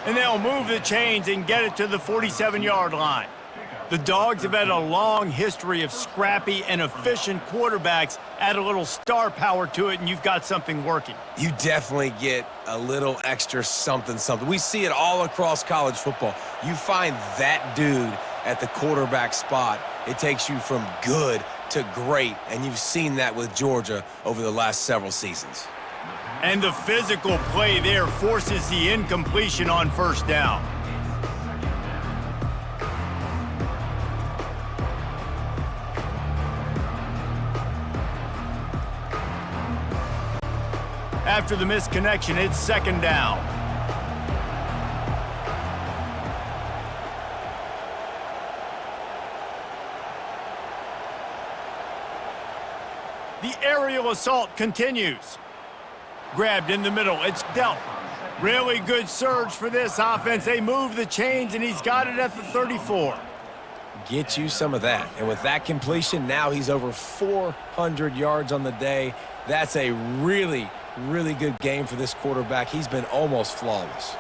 And they'll move the chains and get it to the 47-yard line. The Dogs have had a long history of scrappy and efficient quarterbacks. Add a little star power to it, and you've got something working. You definitely get a little extra something. We see it all across college football. You find that dude at the quarterback spot, it takes you from good to great, and you've seen that with Georgia over the last several seasons. And the physical play there forces the incompletion on first down. After the missed connection, it's second down. The aerial assault continues. Grabbed in the middle. It's dealt. Really good surge for this offense. They move the chains, and he's got it at the 34. Get you some of that. And with that completion, now he's over 400 yards on the day. That's a really, really good game for this quarterback. He's been almost flawless.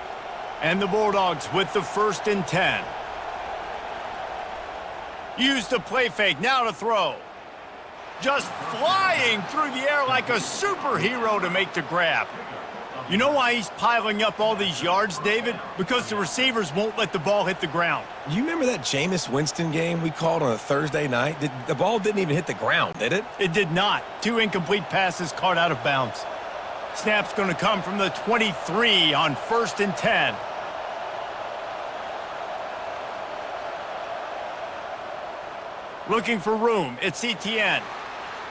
And the Bulldogs with the 1st and 10. Use the play fake. Now to throw. Just flying through the air like a superhero to make the grab. You know why he's piling up all these yards, David? Because the receivers won't let the ball hit the ground. You remember that Jameis Winston game we called on a Thursday night? The ball didn't even hit the ground, did it? It did not. 2 incomplete passes caught out of bounds. Snap's going to come from the 23 on 1st and 10. Looking for room. It's ETN.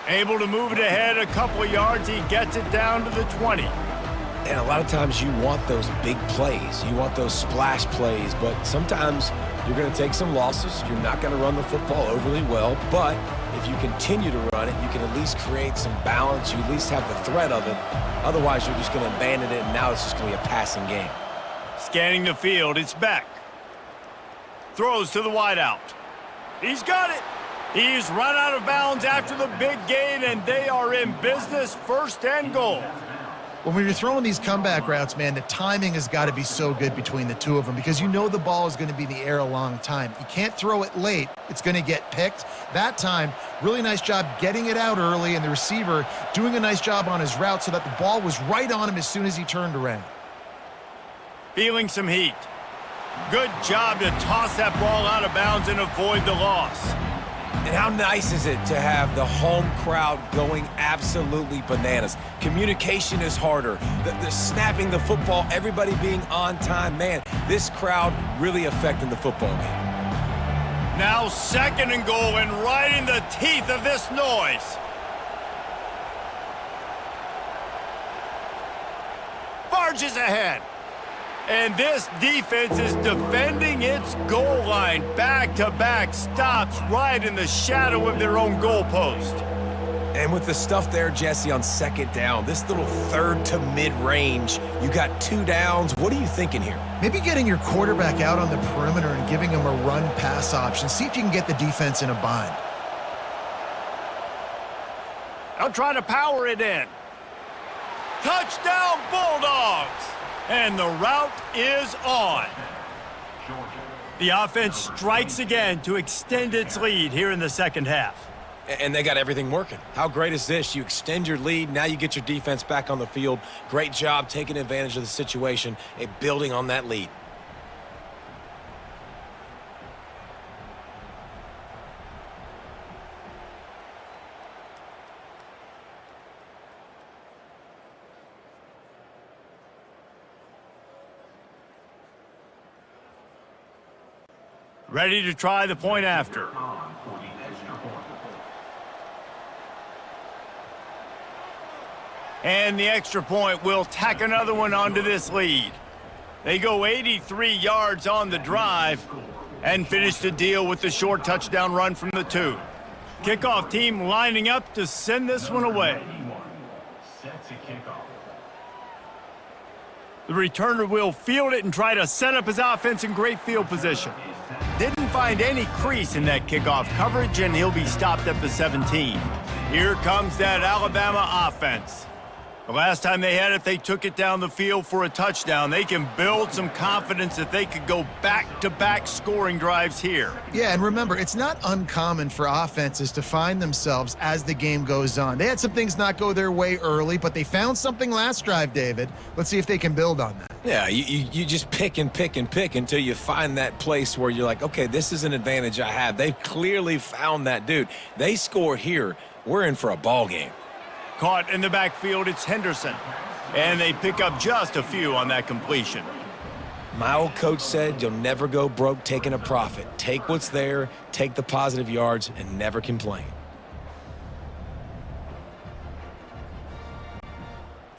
Able to move it ahead a couple of yards. He gets it down to the 20. And a lot of times you want those big plays. You want those splash plays. But sometimes you're going to take some losses. You're not going to run the football overly well. But if you continue to run it, you can at least create some balance. You at least have the threat of it. Otherwise, you're just going to abandon it, and now it's just going to be a passing game. Scanning the field. It's Beck. Throws to the wideout. He's got it. He's run out of bounds after the big gain, and they are in business. 1st and goal. When you're throwing these comeback routes, man, the timing has got to be so good between the two of them because you know the ball is going to be in the air a long time. You can't throw it late. It's going to get picked. That time, really nice job getting it out early, and the receiver doing a nice job on his route so that the ball was right on him as soon as he turned around. Feeling some heat. Good job to toss that ball out of bounds and avoid the loss. And how nice is it to have the home crowd going absolutely bananas? Communication is harder. The snapping the football, everybody being on time. Man, this crowd really affecting the football game. Now 2nd and goal, and right in the teeth of this noise. Barges ahead. And this defense is defending its goal line. Back-to-back stops right in the shadow of their own goalpost. And with the stuff there, Jesse, on 2nd down, this little 3rd to mid-range, you got 2 downs. What are you thinking here? Maybe getting your quarterback out on the perimeter and giving him a run-pass option. See if you can get the defense in a bind. I'll try to power it in. Touchdown, Bulldogs! And the route is on. The offense strikes again to extend its lead here in the 2nd half. And they got everything working. How great is this? You extend your lead, now you get your defense back on the field. Great job taking advantage of the situation and building on that lead. Ready to try the point after. And the extra point will tack another one onto this lead. They go 83 yards on the drive and finish the deal with the short touchdown run from the 2. Kickoff team lining up to send this one away. Set to kickoff. The returner will field it and try to set up his offense in great field position. Didn't find any crease in that kickoff coverage, and he'll be stopped at the 17. Here comes that Alabama offense. The last time they had it, they took it down the field for a touchdown. They can build some confidence that they could go back-to-back scoring drives here. Yeah, and remember, it's not uncommon for offenses to find themselves as the game goes on. They had some things not go their way early, but they found something last drive, David. Let's see if they can build on that. Yeah, you just pick and pick and pick until you find that place where you're like, okay, this is an advantage I have. They've clearly found that dude. They score here, we're in for a ball game. Caught in the backfield, it's Henderson. And they pick up just a few on that completion. My old coach said you'll never go broke taking a profit. Take what's there, take the positive yards, and never complain.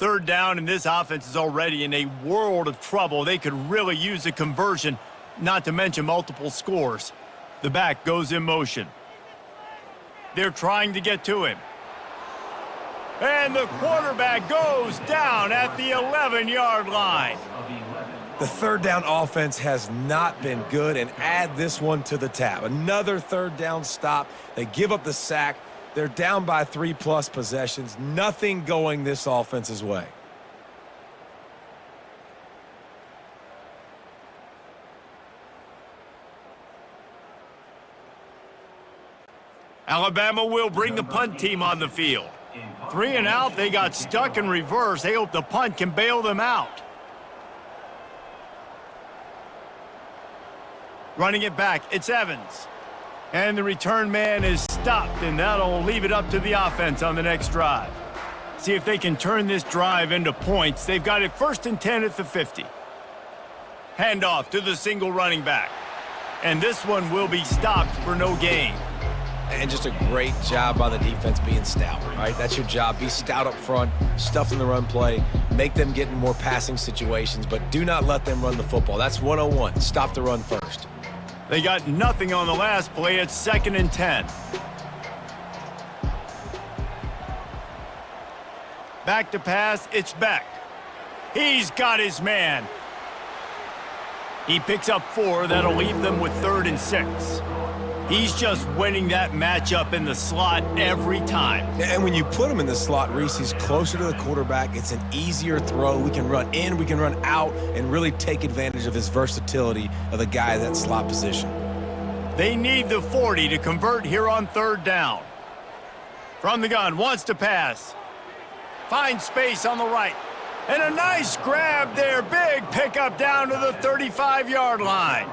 3rd down, and this offense is already in a world of trouble. They could really use a conversion, not to mention multiple scores. The back goes in motion. They're trying to get to him. And the quarterback goes down at the 11-yard line. The 3rd down offense has not been good, and add this one to the tab. Another 3rd down stop. They give up the sack. They're down by 3+ possessions. Nothing going this offense's way. Alabama will bring the punt team on the field. 3 and out, they got stuck in reverse. They hope the punt can bail them out. Running it back, it's Evans. And the return man is stopped, and that'll leave it up to the offense on the next drive. See if they can turn this drive into points. They've got it 1st and 10 at the 50. Handoff to the single running back. And this one will be stopped for no gain. And just a great job by the defense being stout, right? That's your job. Be stout up front, stuff in the run play, make them get in more passing situations, but do not let them run the football. That's 101. Stop the run first. They got nothing on the last play. It's 2nd and 10. Back to pass, it's Beck. He's got his man. He picks up 4. That'll leave them with 3rd and 6. He's just winning that matchup in the slot every time. And when you put him in the slot, Reese, he's closer to the quarterback. It's an easier throw. We can run in, we can run out, and really take advantage of his versatility of the guy in that slot position. They need the 40 to convert here on 3rd down. From the gun, wants to pass. Finds space on the right. And a nice grab there. Big pickup down to the 35-yard line.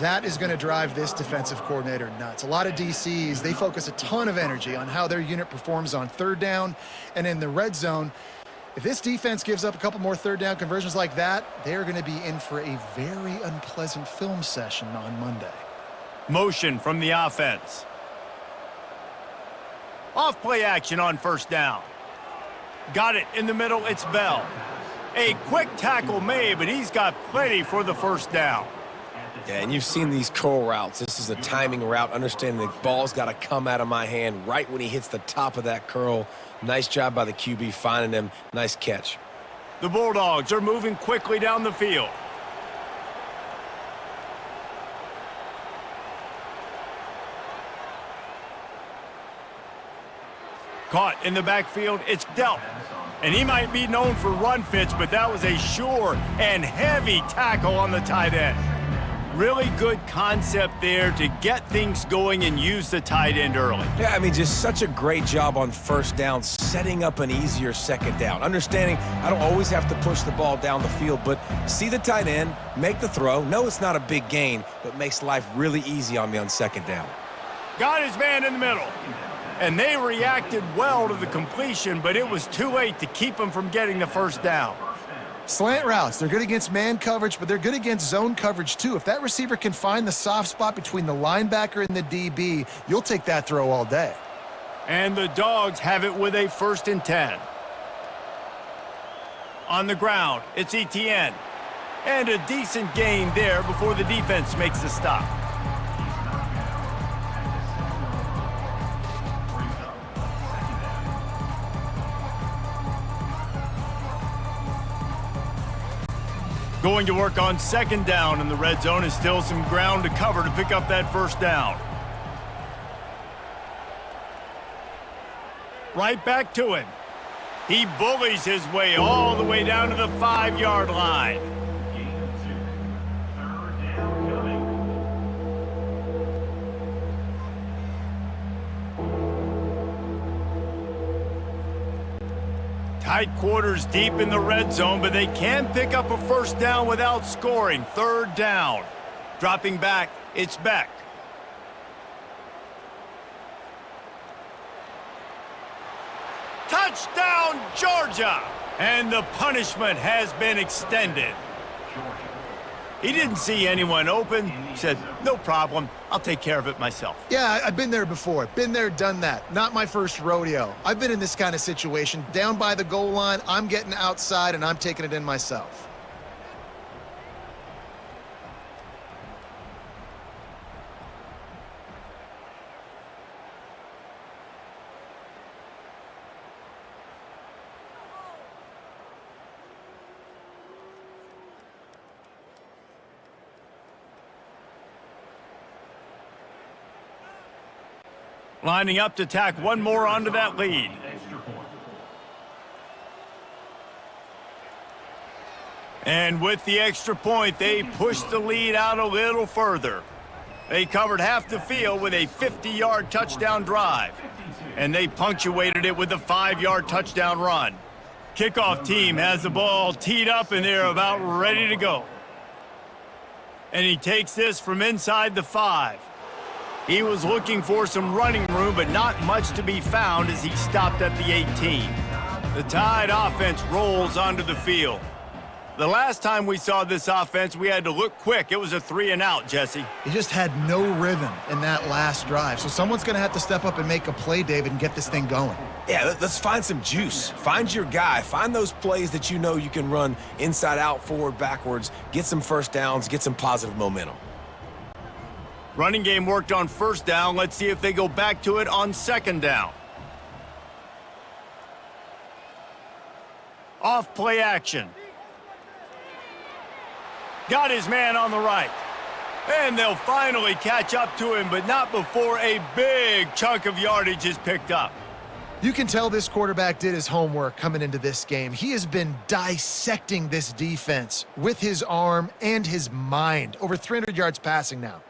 That is going to drive this defensive coordinator nuts. A lot of DCs, they focus a ton of energy on how their unit performs on third down and in the red zone. If this defense gives up a couple more third down conversions like that, they're going to be in for a very unpleasant film session on Monday. Motion from the offense. Off play action on first down. Got it in the middle, it's Bell. A quick tackle made, but he's got plenty for the first down. Yeah, and you've seen these curl routes. This is a timing route, understanding the ball's got to come out of my hand right when he hits the top of that curl. Nice job by the QB finding him. Nice catch. The Bulldogs are moving quickly down the field. Caught in the backfield, it's Delp. And he might be known for run fits, but that was a sure and heavy tackle on the tight end. Really good concept there to get things going and use the tight end early. Yeah, I mean, just such a great job on first down, setting up an easier second down. Understanding I don't always have to push the ball down the field, but see the tight end, make the throw. No, it's not a big gain, but makes life really easy on me on second down. Got his man in the middle. And they reacted well to the completion, but it was too late to keep him from getting the first down. Slant routes, they're good against man coverage, but they're good against zone coverage too. If that receiver can find the soft spot between the linebacker and the DB, you'll take that throw all day. And the Dogs have it with a 1st and 10. On the ground, it's ETN. And a decent gain there before the defense makes the stop. Going to work on second down in the red zone, and still some ground to cover to pick up that first down. Right back to him. He bullies his way all the way down to the 5-yard line. Game 2. 3rd down coming. Tight quarters deep in the red zone, but they can pick up a first down without scoring. 3rd down. Dropping back, it's Beck. Touchdown, Georgia! And the punishment has been extended. He didn't see anyone open, said, no problem, I'll take care of it myself. Yeah, I've been there before. Been there, done that. Not my first rodeo. I've been in this kind of situation. Down by the goal line, I'm getting outside and I'm taking it in myself. Lining up to tack one more onto that lead. Extra point. And with the extra point, they pushed the lead out a little further. They covered half the field with a 50-yard touchdown drive. And they punctuated it with a 5-yard touchdown run. Kickoff team has the ball teed up and they're about ready to go. And he takes this from inside the 5. He was looking for some running room, but not much to be found as he stopped at the 18. The Tide offense rolls onto the field. The last time we saw this offense, we had to look quick. It was a 3-and-out, Jesse. He just had no rhythm in that last drive. So someone's going to have to step up and make a play, David, and get this thing going. Yeah, let's find some juice. Find your guy. Find those plays that you know you can run inside out, forward, backwards. Get some first downs. Get some positive momentum. Running game worked on first down. Let's see if they go back to it on second down. Off play action. Got his man on the right. And they'll finally catch up to him, but not before a big chunk of yardage is picked up. You can tell this quarterback did his homework coming into this game. He has been dissecting this defense with his arm and his mind. Over 300 yards passing now.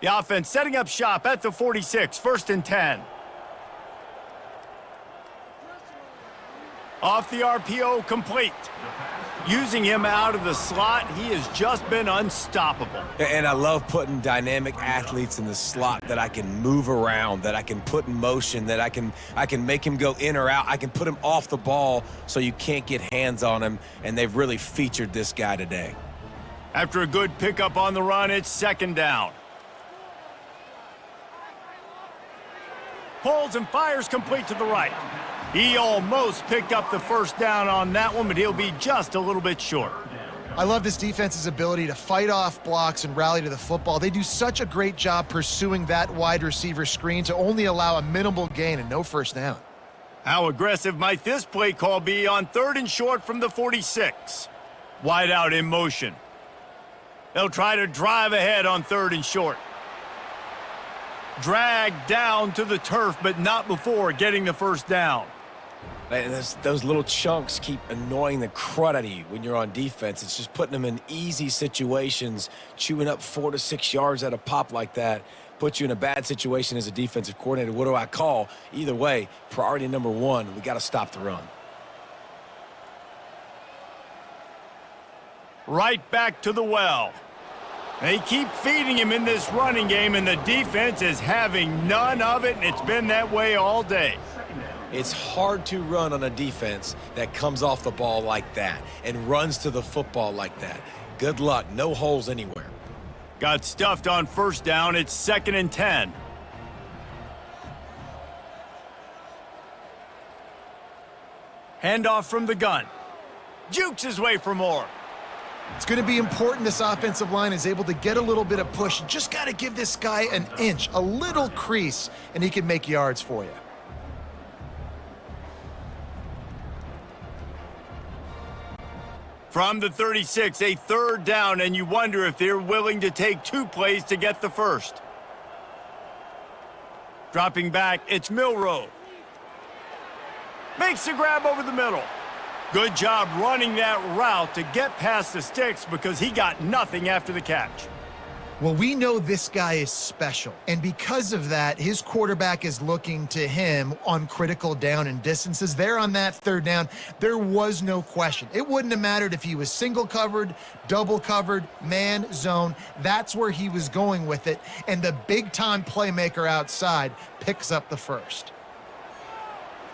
The offense setting up shop at the 46, 1st and 10. Off the RPO, complete. Using him out of the slot, he has just been unstoppable. And I love putting dynamic athletes in the slot that I can move around, that I can put in motion, that I can make him go in or out. I can put him off the ball so you can't get hands on him, and they've really featured this guy today. After a good pickup on the run, it's second down. Pulls and fires complete to the right. He almost picked up the first down on that one, but he'll be just a little bit short. I love this defense's ability to fight off blocks and rally to the football. They do such a great job pursuing that wide receiver screen to only allow a minimal gain and no first down. How aggressive might this play call be on 3rd and short from the 46? Wide out in motion. They'll try to drive ahead on 3rd and short. Dragged down to the turf, but not before getting the first down. And those little chunks keep annoying the crud out of you when you're on defense. It's just putting them in easy situations, chewing up 4 to 6 yards at a pop like that, puts you in a bad situation as a defensive coordinator. What do I call? Either way, priority number one, we got to stop the run. Right back to the well. They keep feeding him in this running game, and the defense is having none of it, and it's been that way all day. It's hard to run on a defense that comes off the ball like that and runs to the football like that. Good luck. No holes anywhere. Got stuffed on first down. It's 2nd and 10. Handoff from the gun. Jukes his way for more. It's going to be important this offensive line is able to get a little bit of push. You just got to give this guy an inch, a little crease, and he can make yards for you. From the 36, a 3rd down, and you wonder if they're willing to take 2 plays to get the first. Dropping back, it's Milroe. Makes the grab over the middle. Good job running that route to get past the sticks because he got nothing after the catch. Well, we know this guy is special, and because of that, his quarterback is looking to him on critical down and distances. There on that 3rd down, there was no question. It wouldn't have mattered if he was single covered, double covered, man, zone. That's where he was going with it, and the big-time playmaker outside picks up the first.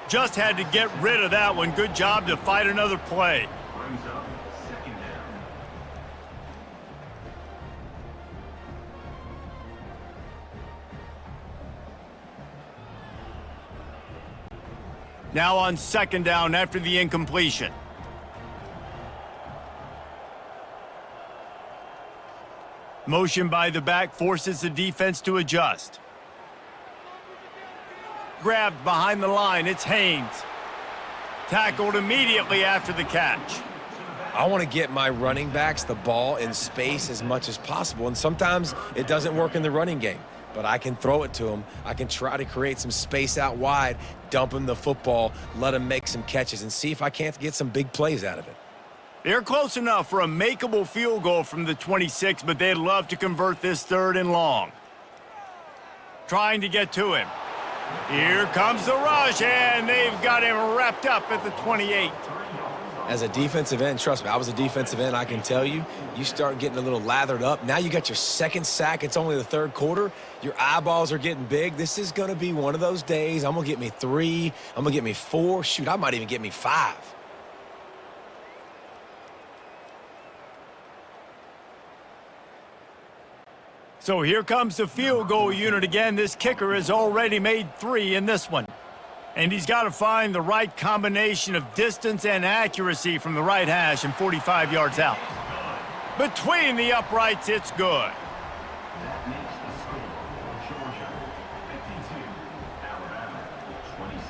Just had to get rid of that one. Good job to fight another play. Brings up 2nd down. Now on 2nd down after the incompletion. Motion by the back forces the defense to adjust. Grabbed behind the line, it's Haynes. Tackled immediately after the catch. I want to get my running backs the ball in space as much as possible, and sometimes it doesn't work in the running game. But I can throw it to him. I can try to create some space out wide, dump him the football, let him make some catches, and see if I can't get some big plays out of it. They're close enough for a makeable field goal from the 26, but they'd love to convert this 3rd and long. Trying to get to him. Here comes the rush, and they've got him wrapped up at the 28. As a defensive end, trust me, I was a defensive end, I can tell you, you start getting a little lathered up. Now you got your 2nd sack. It's only the 3rd quarter. Your eyeballs are getting big. This is going to be one of those days. I'm going to get me 3. I'm going to get me 4. Shoot, I might even get me 5. So here comes the field goal unit again. This kicker has already made 3 in this one. And he's got to find the right combination of distance and accuracy from the right hash and 45 yards out. Between the uprights, it's good. That makes the score Georgia 52, Alabama 26.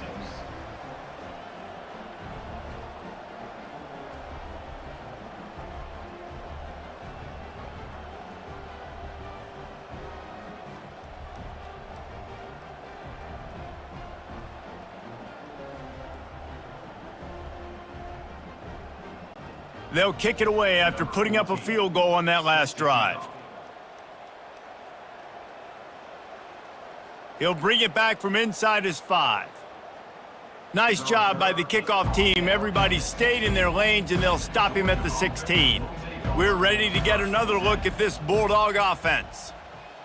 They'll kick it away after putting up a field goal on that last drive. He'll bring it back from inside his 5. Nice job by the kickoff team. Everybody stayed in their lanes, and they'll stop him at the 16. We're ready to get another look at this Bulldog offense.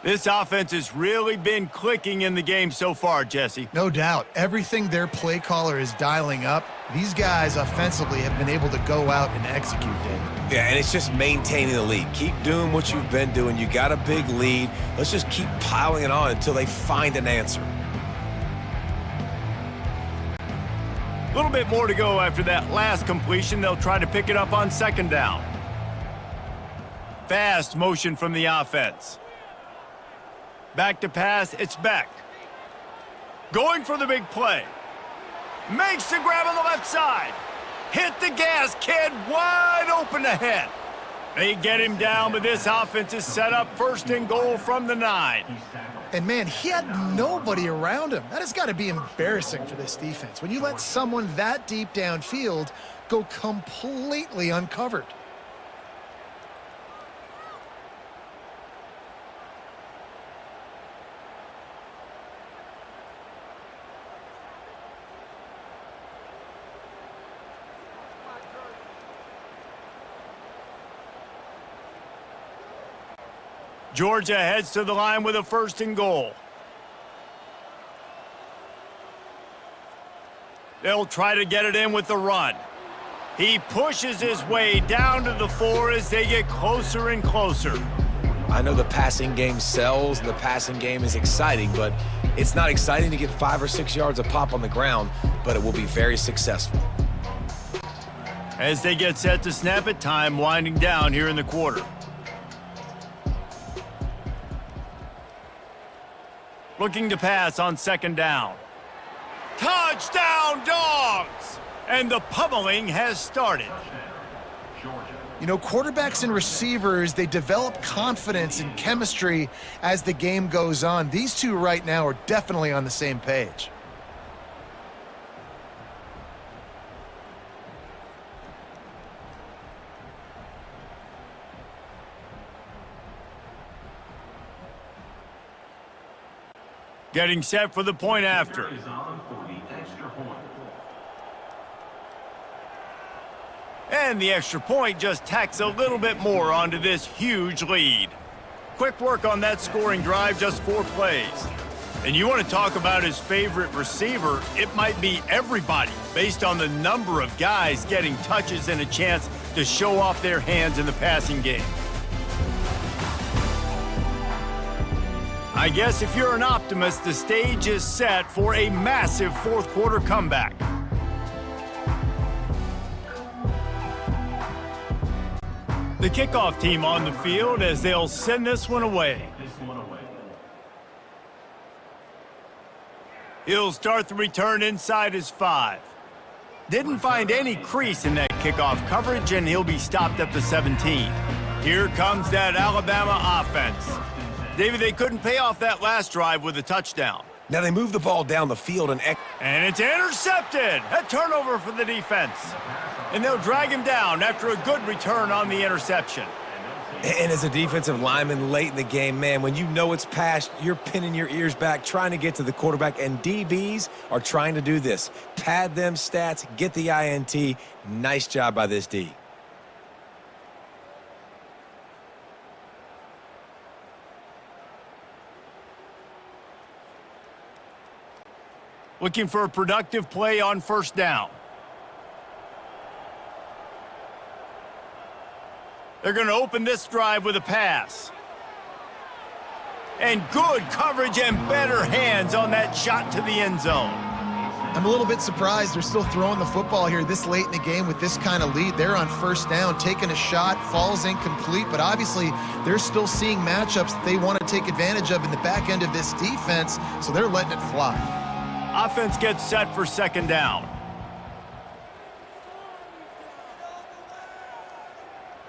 This offense has really been clicking in the game so far, Jesse. No doubt. Everything their play caller is dialing up, these guys offensively have been able to go out and execute, David. Yeah, and it's just maintaining the lead. Keep doing what you've been doing. You got a big lead. Let's just keep piling it on until they find an answer. A little bit more to go after that last completion. They'll try to pick it up on second down. Fast motion from the offense. Back to pass, it's Beck. Going for the big play. Makes the grab on the left side. Hit the gas, kid, wide open ahead. They get him down, but this offense is set up first and goal from the 9. And, man, he had nobody around him. That has got to be embarrassing for this defense. When you let someone that deep downfield go completely uncovered. Georgia heads to the line with a first and goal. They'll try to get it in with the run. He pushes his way down to the floor as they get closer and closer. I know the passing game sells and the passing game is exciting, but it's not exciting to get 5 or 6 yards a pop on the ground, but it will be very successful. As they get set to snap it, time winding down here in the quarter. Looking to pass on second down. Touchdown, Dogs! And the pummeling has started. You know, quarterbacks and receivers, they develop confidence and chemistry as the game goes on. These two right now are definitely on the same page. Getting set for the point after. And the extra point just tacks a little bit more onto this huge lead. Quick work on that scoring drive, just 4 plays. And you want to talk about his favorite receiver, it might be everybody based on the number of guys getting touches and a chance to show off their hands in the passing game. I guess if you're an optimist, the stage is set for a massive fourth quarter comeback. The kickoff team on the field as they'll send this one away. He'll start the return inside his 5. Didn't find any crease in that kickoff coverage, and he'll be stopped at the 17. Here comes that Alabama offense. David, they couldn't pay off that last drive with a touchdown. Now they move the ball down the field and it's intercepted. A turnover for the defense. And they'll drag him down after a good return on the interception. And as a defensive lineman late in the game, man, when you know it's passed, you're pinning your ears back, trying to get to the quarterback, and DBs are trying to do this. Pad them stats, get the INT. Nice job by this D. Looking for a productive play on first down. They're going to open this drive with a pass. And good coverage and better hands on that shot to the end zone. I'm a little bit surprised they're still throwing the football here this late in the game with this kind of lead. They're on first down, taking a shot, falls incomplete, but obviously they're still seeing matchups that they want to take advantage of in the back end of this defense, so they're letting it fly. Offense gets set for second down.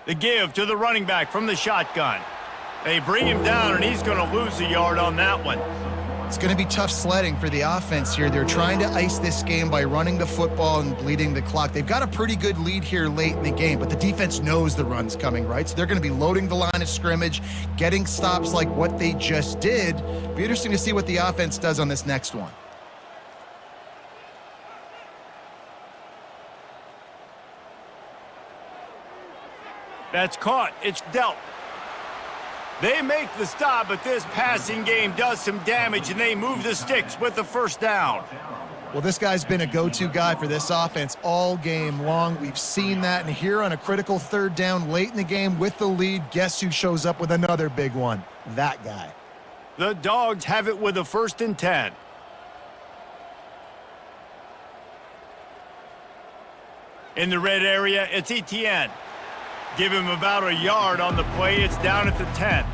The give to the running back from the shotgun. They bring him down, and he's going to lose a yard on that one. It's going to be tough sledding for the offense here. They're trying to ice this game by running the football and bleeding the clock. They've got a pretty good lead here late in the game, but the defense knows the run's coming, right? So they're going to be loading the line of scrimmage, getting stops like what they just did. Be interesting to see what the offense does on this next one. That's caught. It's dealt. They make the stop, but this passing game does some damage, and they move the sticks with the first down. Well, this guy's been a go-to guy for this offense all game long. We've seen that, and here on a critical third down late in the game with the lead, guess who shows up with another big one? That guy. The Dogs have it with a 1st and 10. In the red area, it's ETN. Give him about a yard on the play. It's down at the 10.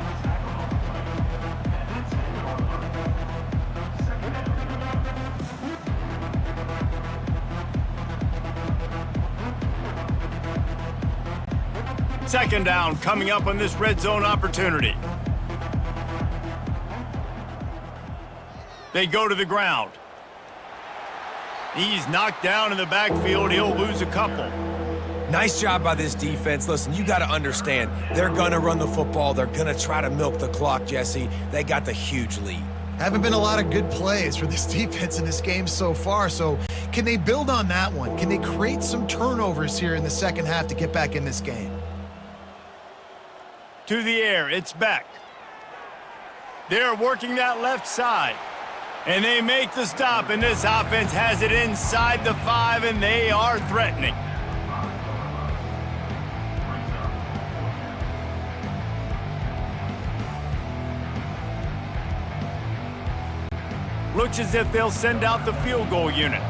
Second down coming up on this red zone opportunity. They go to the ground. He's knocked down in the backfield. He'll lose a couple. Nice job by this defense. Listen, you got to understand, they're going to run the football. They're going to try to milk the clock, Jesse. They got the huge lead. Haven't been a lot of good plays for this defense in this game so far, so can they build on that one? Can they create some turnovers here in the second half to get back in this game? To the air, it's Beck. They're working that left side. And they make the stop, and this offense has it inside the 5, and they are threatening. Looks as if they'll send out the field goal unit.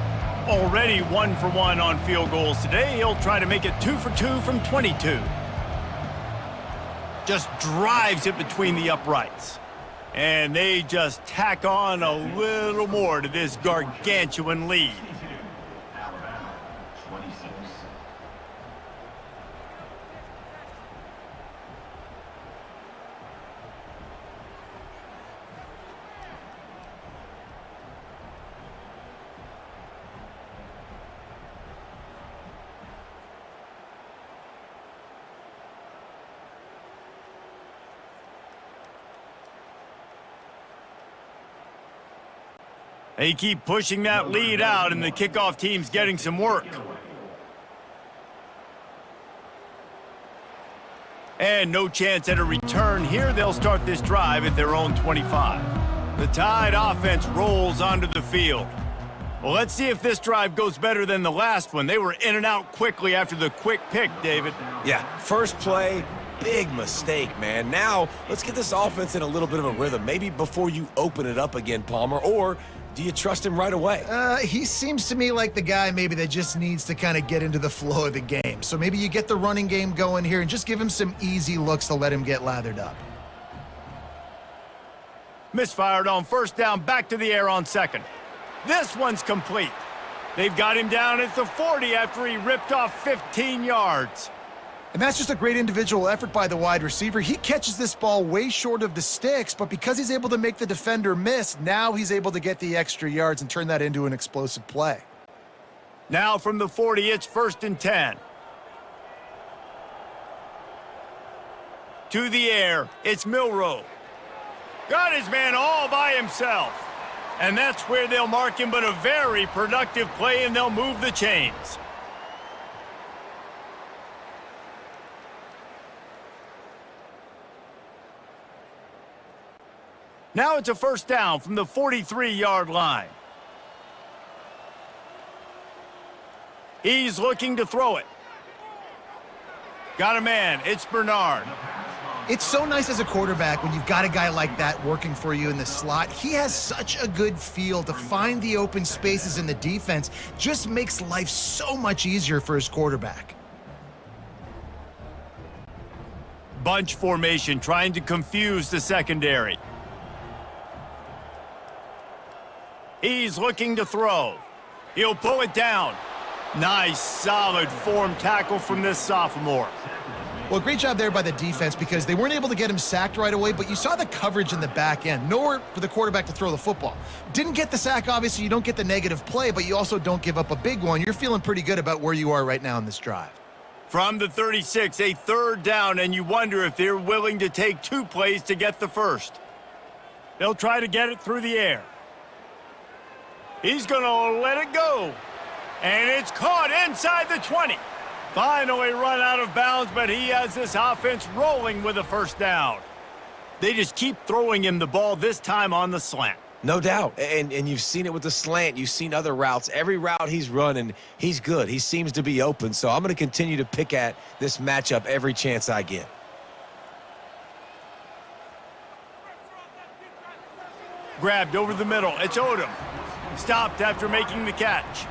Already 1 for 1 on field goals today. He'll try to make it 2 for 2 from 22. Just drives it between the uprights. And they just tack on a little more to this gargantuan lead. Alabama, 26. They keep pushing that lead out, and the kickoff team's getting some work. And no chance at a return here. They'll start this drive at their own 25. The Tide offense rolls onto the field. Well, let's see if this drive goes better than the last one. They were in and out quickly after the quick pick, David. Yeah, first play, big mistake, man. Now, let's get this offense in a little bit of a rhythm. Maybe before you open it up again, Palmer, or do you trust him right away? He seems to me like the guy maybe that just needs to kind of get into the flow of the game. So maybe you get the running game going here and just give him some easy looks to let him get lathered up. Misfired on first down, back to the air on second. This one's complete. They've got him down at the 40 after he ripped off 15 yards. And that's just a great individual effort by the wide receiver. He catches this ball way short of the sticks, but because he's able to make the defender miss, now he's able to get the extra yards and turn that into an explosive play. Now from the 40, it's 1st and 10. To the air, it's Milroe. Got his man all by himself. And that's where they'll mark him, but a very productive play, and they'll move the chains. Now it's a first down from the 43-yard line. He's looking to throw it. Got a man. It's Bernard. It's so nice as a quarterback when you've got a guy like that working for you in the slot. He has such a good feel to find the open spaces in the defense. Just makes life so much easier for his quarterback. Bunch formation trying to confuse the secondary. He's looking to throw. He'll pull it down. Nice, solid form tackle from this sophomore. Well, great job there by the defense because they weren't able to get him sacked right away, but you saw the coverage in the back end. Nowhere for the quarterback to throw the football. Didn't get the sack, obviously. You don't get the negative play, but you also don't give up a big one. You're feeling pretty good about where you are right now in this drive. From the 36, a third down, and you wonder if they're willing to take 2 plays to get the first. They'll try to get it through the air. He's going to let it go. And it's caught inside the 20. Finally run out of bounds, but he has this offense rolling with a first down. They just keep throwing him the ball, this time on the slant. No doubt, and you've seen it with the slant. You've seen other routes. Every route he's running, he's good. He seems to be open, so I'm going to continue to pick at this matchup every chance I get. Grabbed over the middle. It's Odom. Stopped after making the catch.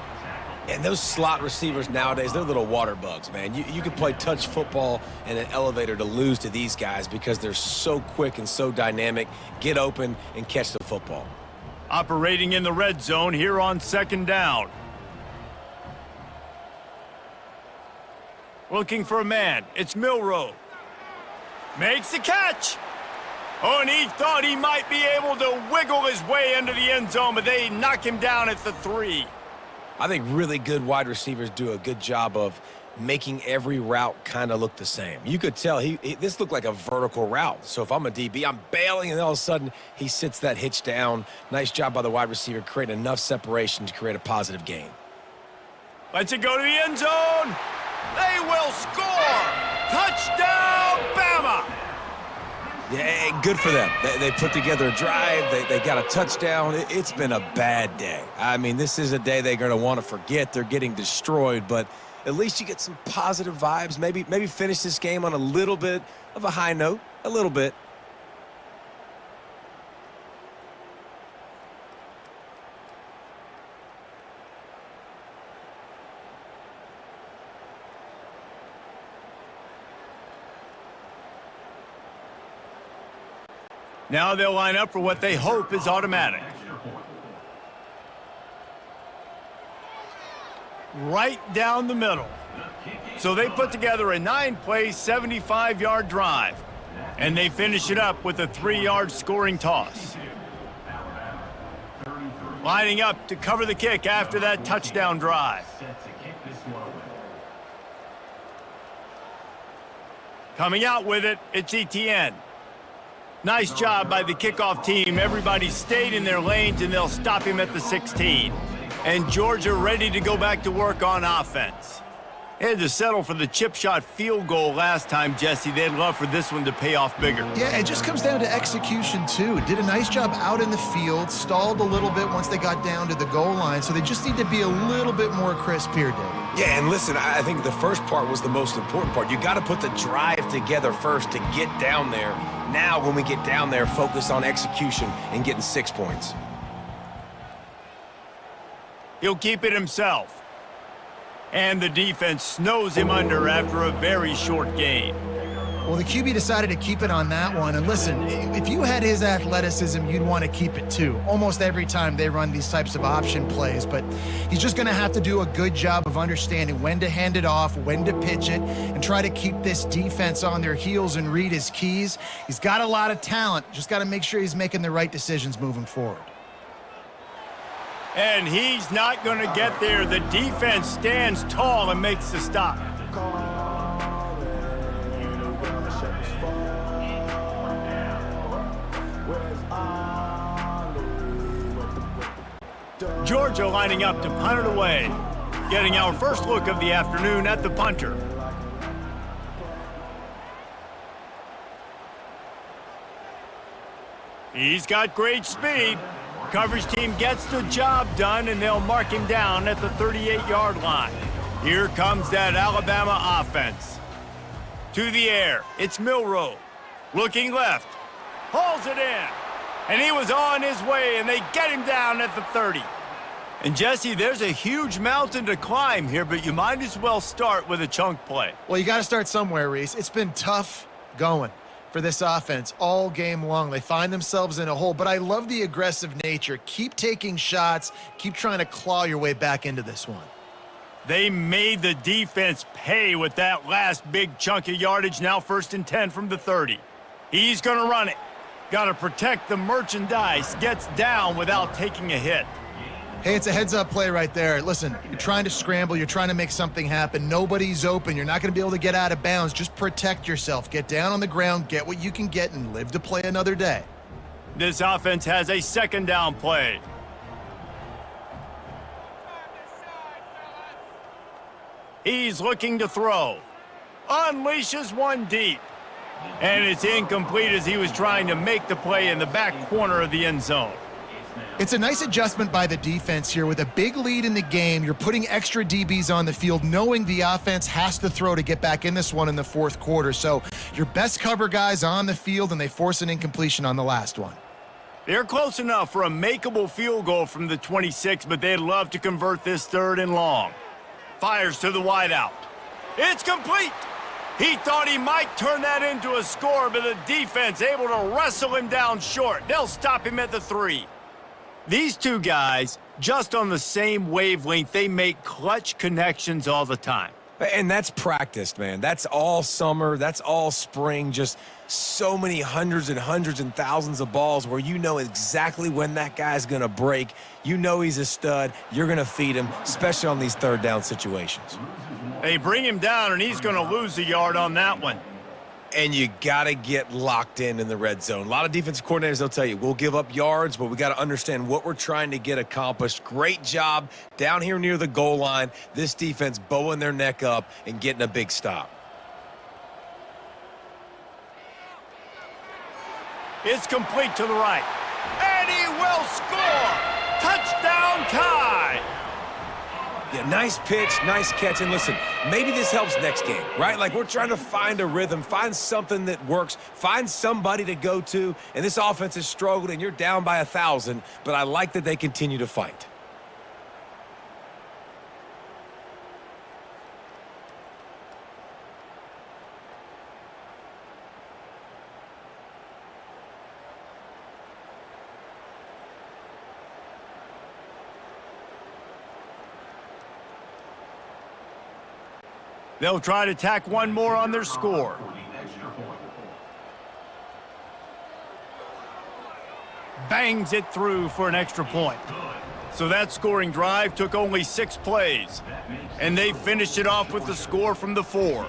And those slot receivers nowadays, they're little water bugs, man. You can play touch football in an elevator to lose to these guys because they're so quick and so dynamic. Get open and catch the football. Operating in the red zone here on second down. Looking for a man. It's Milroe. Makes the catch. Oh, and he thought he might be able to wiggle his way into the end zone, but they knock him down at the 3. I think really good wide receivers do a good job of making every route kind of look the same. You could tell this looked like a vertical route. So if I'm a DB, I'm bailing, and all of a sudden he sits that hitch down. Nice job by the wide receiver creating enough separation to create a positive gain. Lets it go to the end zone. They will score. Touchdown, Bama. Yeah, good for them. They put together a drive. They got a touchdown. It's been a bad day. I mean, this is a day they're going to want to forget. They're getting destroyed, but at least you get some positive vibes. Maybe finish this game on a little bit of a high note, a little bit. Now they'll line up for what they hope is automatic. Right down the middle. So they put together a 9-play, 75-yard drive. And they finish it up with a 3-yard scoring toss. Lining up to cover the kick after that touchdown drive. Coming out with it, it's ETN. Nice job by the kickoff team. Everybody stayed in their lanes, and they'll stop him at the 16. And Georgia ready to go back to work on offense. They had to settle for the chip shot field goal last time, Jesse. They'd love for this one to pay off bigger. Yeah, it just comes down to execution, too. Did a nice job out in the field, stalled a little bit once they got down to the goal line, so they just need to be a little bit more crisp here, David. Yeah, and listen, I think the first part was the most important part. You got to put the drive together first to get down there. Now, when we get down there, focus on execution and getting 6 points. He'll keep it himself. And the defense snows him under after a very short game. Well, the QB decided to keep it on that one. And listen, if you had his athleticism, you'd want to keep it too. Almost every time they run these types of option plays. But he's just going to have to do a good job of understanding when to hand it off, when to pitch it, and try to keep this defense on their heels and read his keys. He's got a lot of talent. Just got to make sure he's making the right decisions moving forward. And he's not going to get there. The defense stands tall and makes the stop. Georgia lining up to punt it away. Getting our first look of the afternoon at the punter. He's got great speed. Coverage team gets the job done, and they'll mark him down at the 38-yard line. Here comes that Alabama offense. To the air, it's Milroe. Looking left, hauls it in. And he was on his way, and they get him down at the 30. And, Jesse, there's a huge mountain to climb here, but you might as well start with a chunk play. Well, you got to start somewhere, Reese. It's been tough going for this offense all game long. They find themselves in a hole, but I love the aggressive nature. Keep taking shots. Keep trying to claw your way back into this one. They made the defense pay with that last big chunk of yardage. Now 1st and 10 from the 30. He's going to run it. Got to protect the merchandise. Gets down without taking a hit. Hey, it's a heads-up play right there. Listen, you're trying to scramble. You're trying to make something happen. Nobody's open. You're not going to be able to get out of bounds. Just protect yourself. Get down on the ground, get what you can get, and live to play another day. This offense has a 2nd down play. He's looking to throw. Unleashes one deep. And it's incomplete as he was trying to make the play in the back corner of the end zone. It's a nice adjustment by the defense here. With a big lead in the game, you're putting extra DBs on the field, knowing the offense has to throw to get back in this one in the fourth quarter. So your best cover guys on the field, and they force an incompletion on the last one. They're close enough for a makeable field goal from the 26, but they'd love to convert this 3rd and long. Fires to the wideout. It's complete. He thought he might turn that into a score, but the defense able to wrestle him down short. They'll stop him at the 3. These two guys, just on the same wavelength, they make clutch connections all the time. And that's practiced, man. That's all summer. That's all spring. Just so many hundreds and thousands of balls where you know exactly when that guy's going to break. You know he's a stud. You're going to feed him, especially on these 3rd down situations. They bring him down, and he's going to lose a yard on that one. And you got to get locked in the red zone. A lot of defensive coordinators, they'll tell you, we'll give up yards, but we got to understand what we're trying to get accomplished. Great job down here near the goal line. This defense bowing their neck up and getting a big stop. It's complete to the right. And he will score! Touchdown tie! Yeah, nice pitch, nice catch. And listen, maybe this helps next game, right? Like, we're trying to find a rhythm, find something that works, find somebody to go to. And this offense has struggled, and you're down by 1,000, but I like that they continue to fight. They'll try to tack one more on their score. Bangs it through for an extra point. So that scoring drive took only 6 plays. And they finished it off with the score from the 4.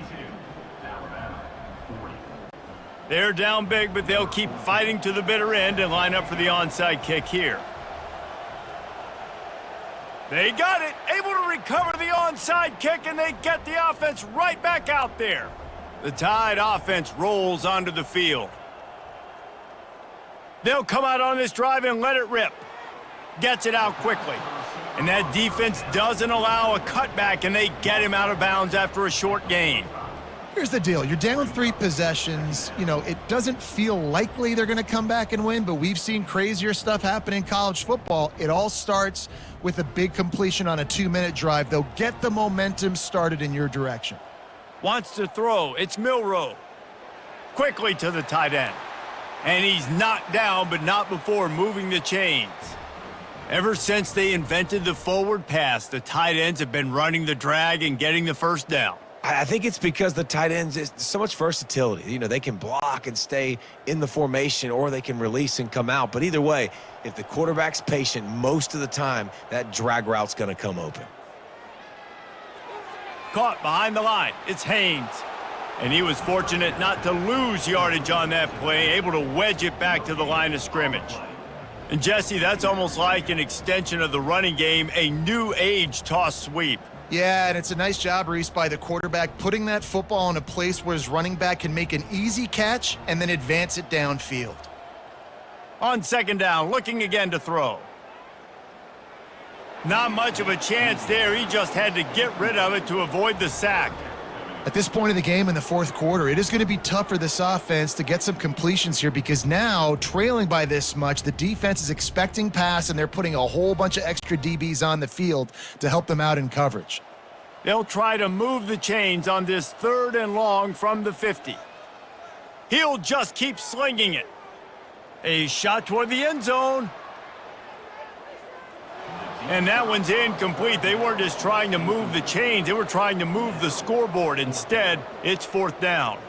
They're down big, but they'll keep fighting to the bitter end and line up for the onside kick here. They got it, able to recover the onside kick, and they get the offense right back out there. The Tide offense rolls onto the field. They'll come out on this drive and let it rip. Gets it out quickly. And that defense doesn't allow a cutback, and they get him out of bounds after a short gain. Here's the deal. You're down 3 possessions. You know, it doesn't feel likely they're going to come back and win, but we've seen crazier stuff happen in college football. It all starts with a big completion on a 2-minute drive. They'll get the momentum started in your direction. Wants to throw. It's Milroe. Quickly to the tight end. And he's knocked down, but not before moving the chains. Ever since they invented the forward pass, the tight ends have been running the drag and getting the first down. I think it's because the tight ends, is so much versatility. You know, they can block and stay in the formation, or they can release and come out. But either way, if the quarterback's patient most of the time, that drag route's going to come open. Caught behind the line. It's Haynes. And he was fortunate not to lose yardage on that play, able to wedge it back to the line of scrimmage. And Jesse, that's almost like an extension of the running game, a new age toss sweep. Yeah, and it's a nice job, Reese, by the quarterback, putting that football in a place where his running back can make an easy catch and then advance it downfield. On second down, looking again to throw. Not much of a chance there. He just had to get rid of it to avoid the sack. At this point of the game in the fourth quarter, it is going to be tough for this offense to get some completions here, because now, trailing by this much, the defense is expecting pass, and they're putting a whole bunch of extra DBs on the field to help them out in coverage. They'll try to move the chains on this 3rd and long from the 50. He'll just keep slinging it. A shot toward the end zone. And that one's incomplete. They weren't just trying to move the chains. They were trying to move the scoreboard. Instead, it's 4th down.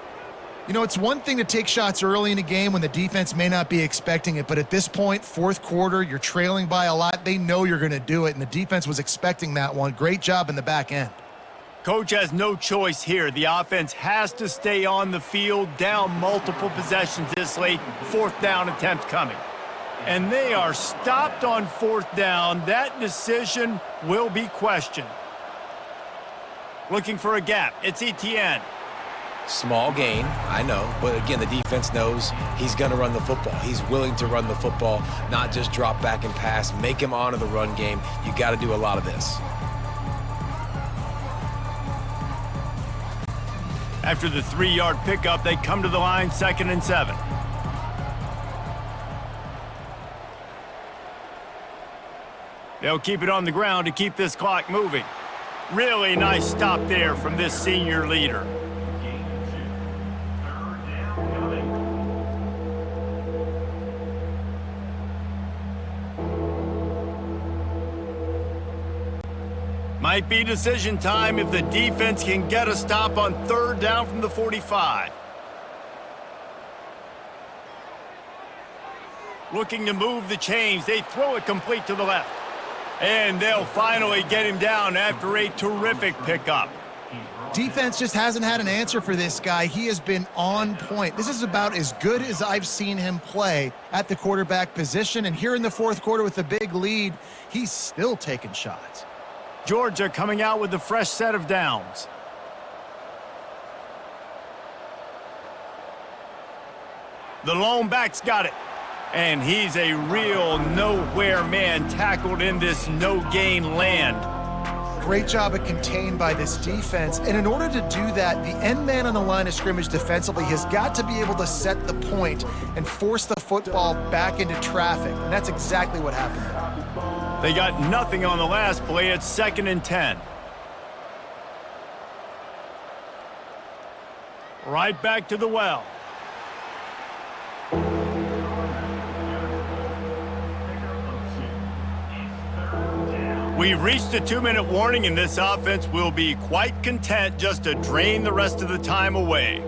You know, it's one thing to take shots early in a game when the defense may not be expecting it, but at this point, fourth quarter, you're trailing by a lot. They know you're going to do it, and the defense was expecting that one. Great job in the back end. Coach has no choice here. The offense has to stay on the field, down multiple possessions this late. 4th down attempt coming. And they are stopped on 4th down. That decision will be questioned. Looking for a gap. It's ETN. Small gain, I know, but again, the defense knows he's going to run the football. He's willing to run the football, not just drop back and pass, make him honor the run game. You got to do a lot of this. After the 3-yard pickup, they come to the line, 2nd and 7. They'll keep it on the ground to keep this clock moving. Really nice stop there from this senior leader. Gain of 2. 3rd down coming. Might be decision time if the defense can get a stop on 3rd down from the 45. Looking to move the chains. They throw it complete to the left. And they'll finally get him down after a terrific pickup. Defense just hasn't had an answer for this guy. He has been on point. This is about as good as I've seen him play at the quarterback position. And here in the 4th quarter with a big lead, he's still taking shots. Georgia coming out with a fresh set of downs. The lone back's got it. And he's a real nowhere man tackled in this no-gain land. Great job of contained by this defense. And in order to do that, the end man on the line of scrimmage defensively has got to be able to set the point and force the football back into traffic. And that's exactly what happened there. They got nothing on the last play. It's 2nd and 10. Right back to the well. We've reached a 2-minute warning, and this offense will be quite content just to drain the rest of the time away.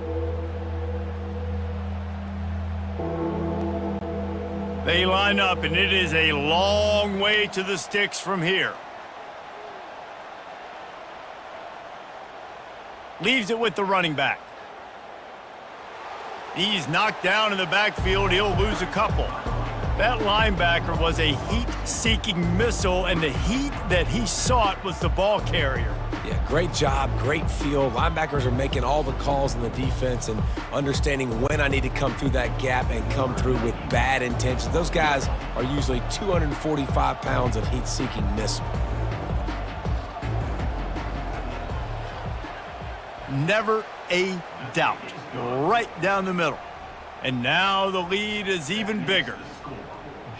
They line up, and it is a long way to the sticks from here. Leaves it with the running back. He's knocked down in the backfield. He'll lose a couple. That linebacker was a heat-seeking missile, and the heat that he sought was the ball carrier. Yeah, great job, great feel. Linebackers are making all the calls in the defense and understanding when I need to come through that gap and come through with bad intentions. Those guys are usually 245 pounds of heat-seeking missile. Never a doubt. Right down the middle. And now the lead is even bigger.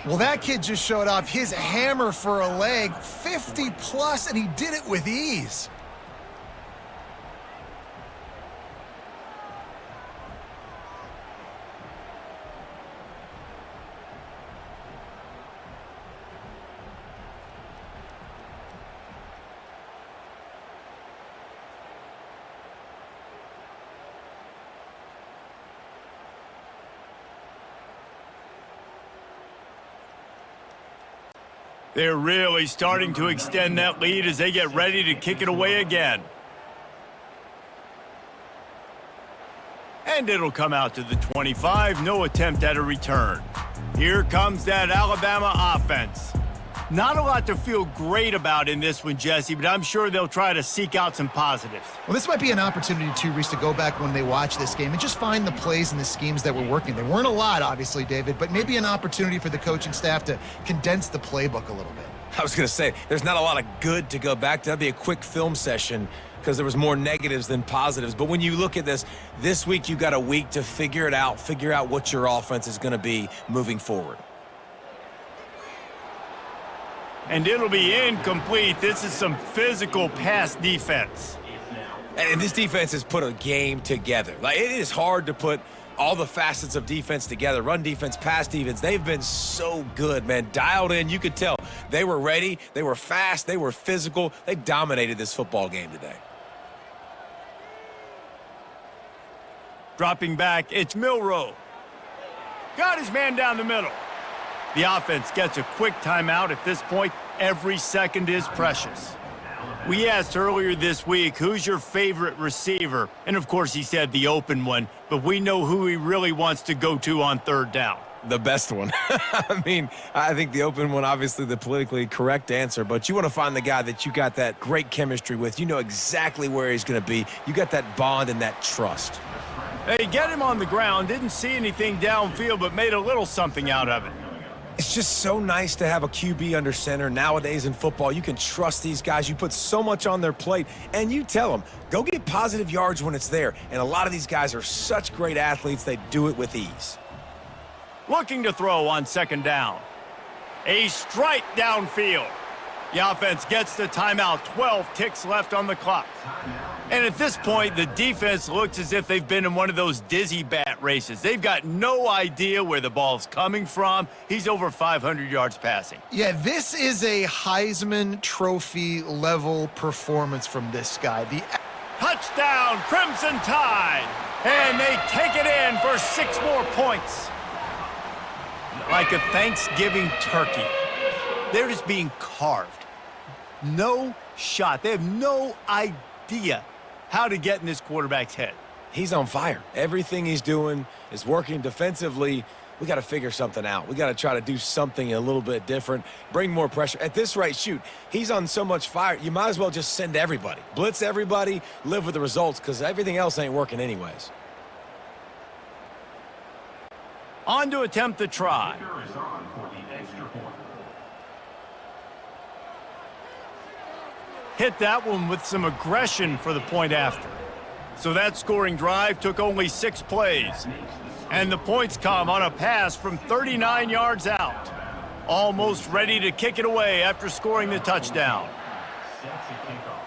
Well, that kid just showed off his hammer for a leg, 50+, and he did it with ease. They're really starting to extend that lead as they get ready to kick it away again. And it'll come out to the 25. No attempt at a return. Here comes that Alabama offense. Not a lot to feel great about in this one, Jesse, but I'm sure they'll try to seek out some positives. Well, this might be an opportunity, too, Reese, to go back when they watch this game and just find the plays and the schemes that were working. There weren't a lot, obviously, David, but maybe an opportunity for the coaching staff to condense the playbook a little bit. I was going to say, there's not a lot of good to go back to. That'd be a quick film session because there was more negatives than positives. But when you look at this week you got a week to figure it out, figure out what your offense is going to be moving forward. And it'll be incomplete. This is some physical pass defense. And this defense has put a game together. Like, it is hard to put all the facets of defense together. Run defense, pass defense. They've been so good, man. Dialed in. You could tell they were ready. They were fast. They were physical. They dominated this football game today. Dropping back, it's Milroe. Got his man down the middle. The offense gets a quick timeout. At this point, every second is precious. We asked earlier this week, who's your favorite receiver? And, of course, he said the open one, but we know who he really wants to go to on 3rd down. The best one. I mean, I think the open one, obviously the politically correct answer, but you want to find the guy that you got that great chemistry with. You know exactly where he's going to be. You got that bond and that trust. They get him on the ground, didn't see anything downfield, but made a little something out of it. It's just so nice to have a QB under center. Nowadays in football, you can trust these guys. You put so much on their plate, and you tell them, go get positive yards when it's there. And a lot of these guys are such great athletes, they do it with ease. Looking to throw on second down. A strike downfield. The offense gets the timeout. 12 ticks left on the clock. And at this point, the defense looks as if they've been in one of those dizzy bat races. They've got no idea where the ball's coming from. He's over 500 yards passing. Yeah, this is a Heisman Trophy level performance from this guy. The Touchdown, Crimson Tide. And they take it in for 6 more points. Like a Thanksgiving turkey. They're just being carved. No shot. They have no idea how to get in this quarterback's head. He's on fire. Everything he's doing is working defensively. We got to figure something out. We got to try to do something a little bit different, bring more pressure. At this rate, shoot, he's on so much fire, you might as well just send everybody. Blitz everybody, live with the results, because everything else ain't working anyways. On to attempt the try. Kicker is on for the extra point. Hit that one with some aggression for the point after. So that scoring drive took only 6 plays. And the points come on a pass from 39 yards out. Almost ready to kick it away after scoring the touchdown. Set to kick off.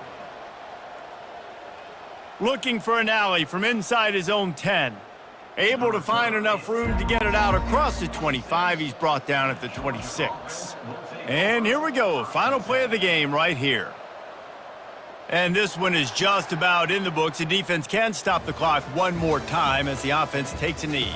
Looking for an alley from inside his own 10. Able to find enough room to get it out across the 25. He's brought down at the 26. And here we go. Final play of the game right here. And this one is just about in the books. The defense can stop the clock one more time as the offense takes a knee.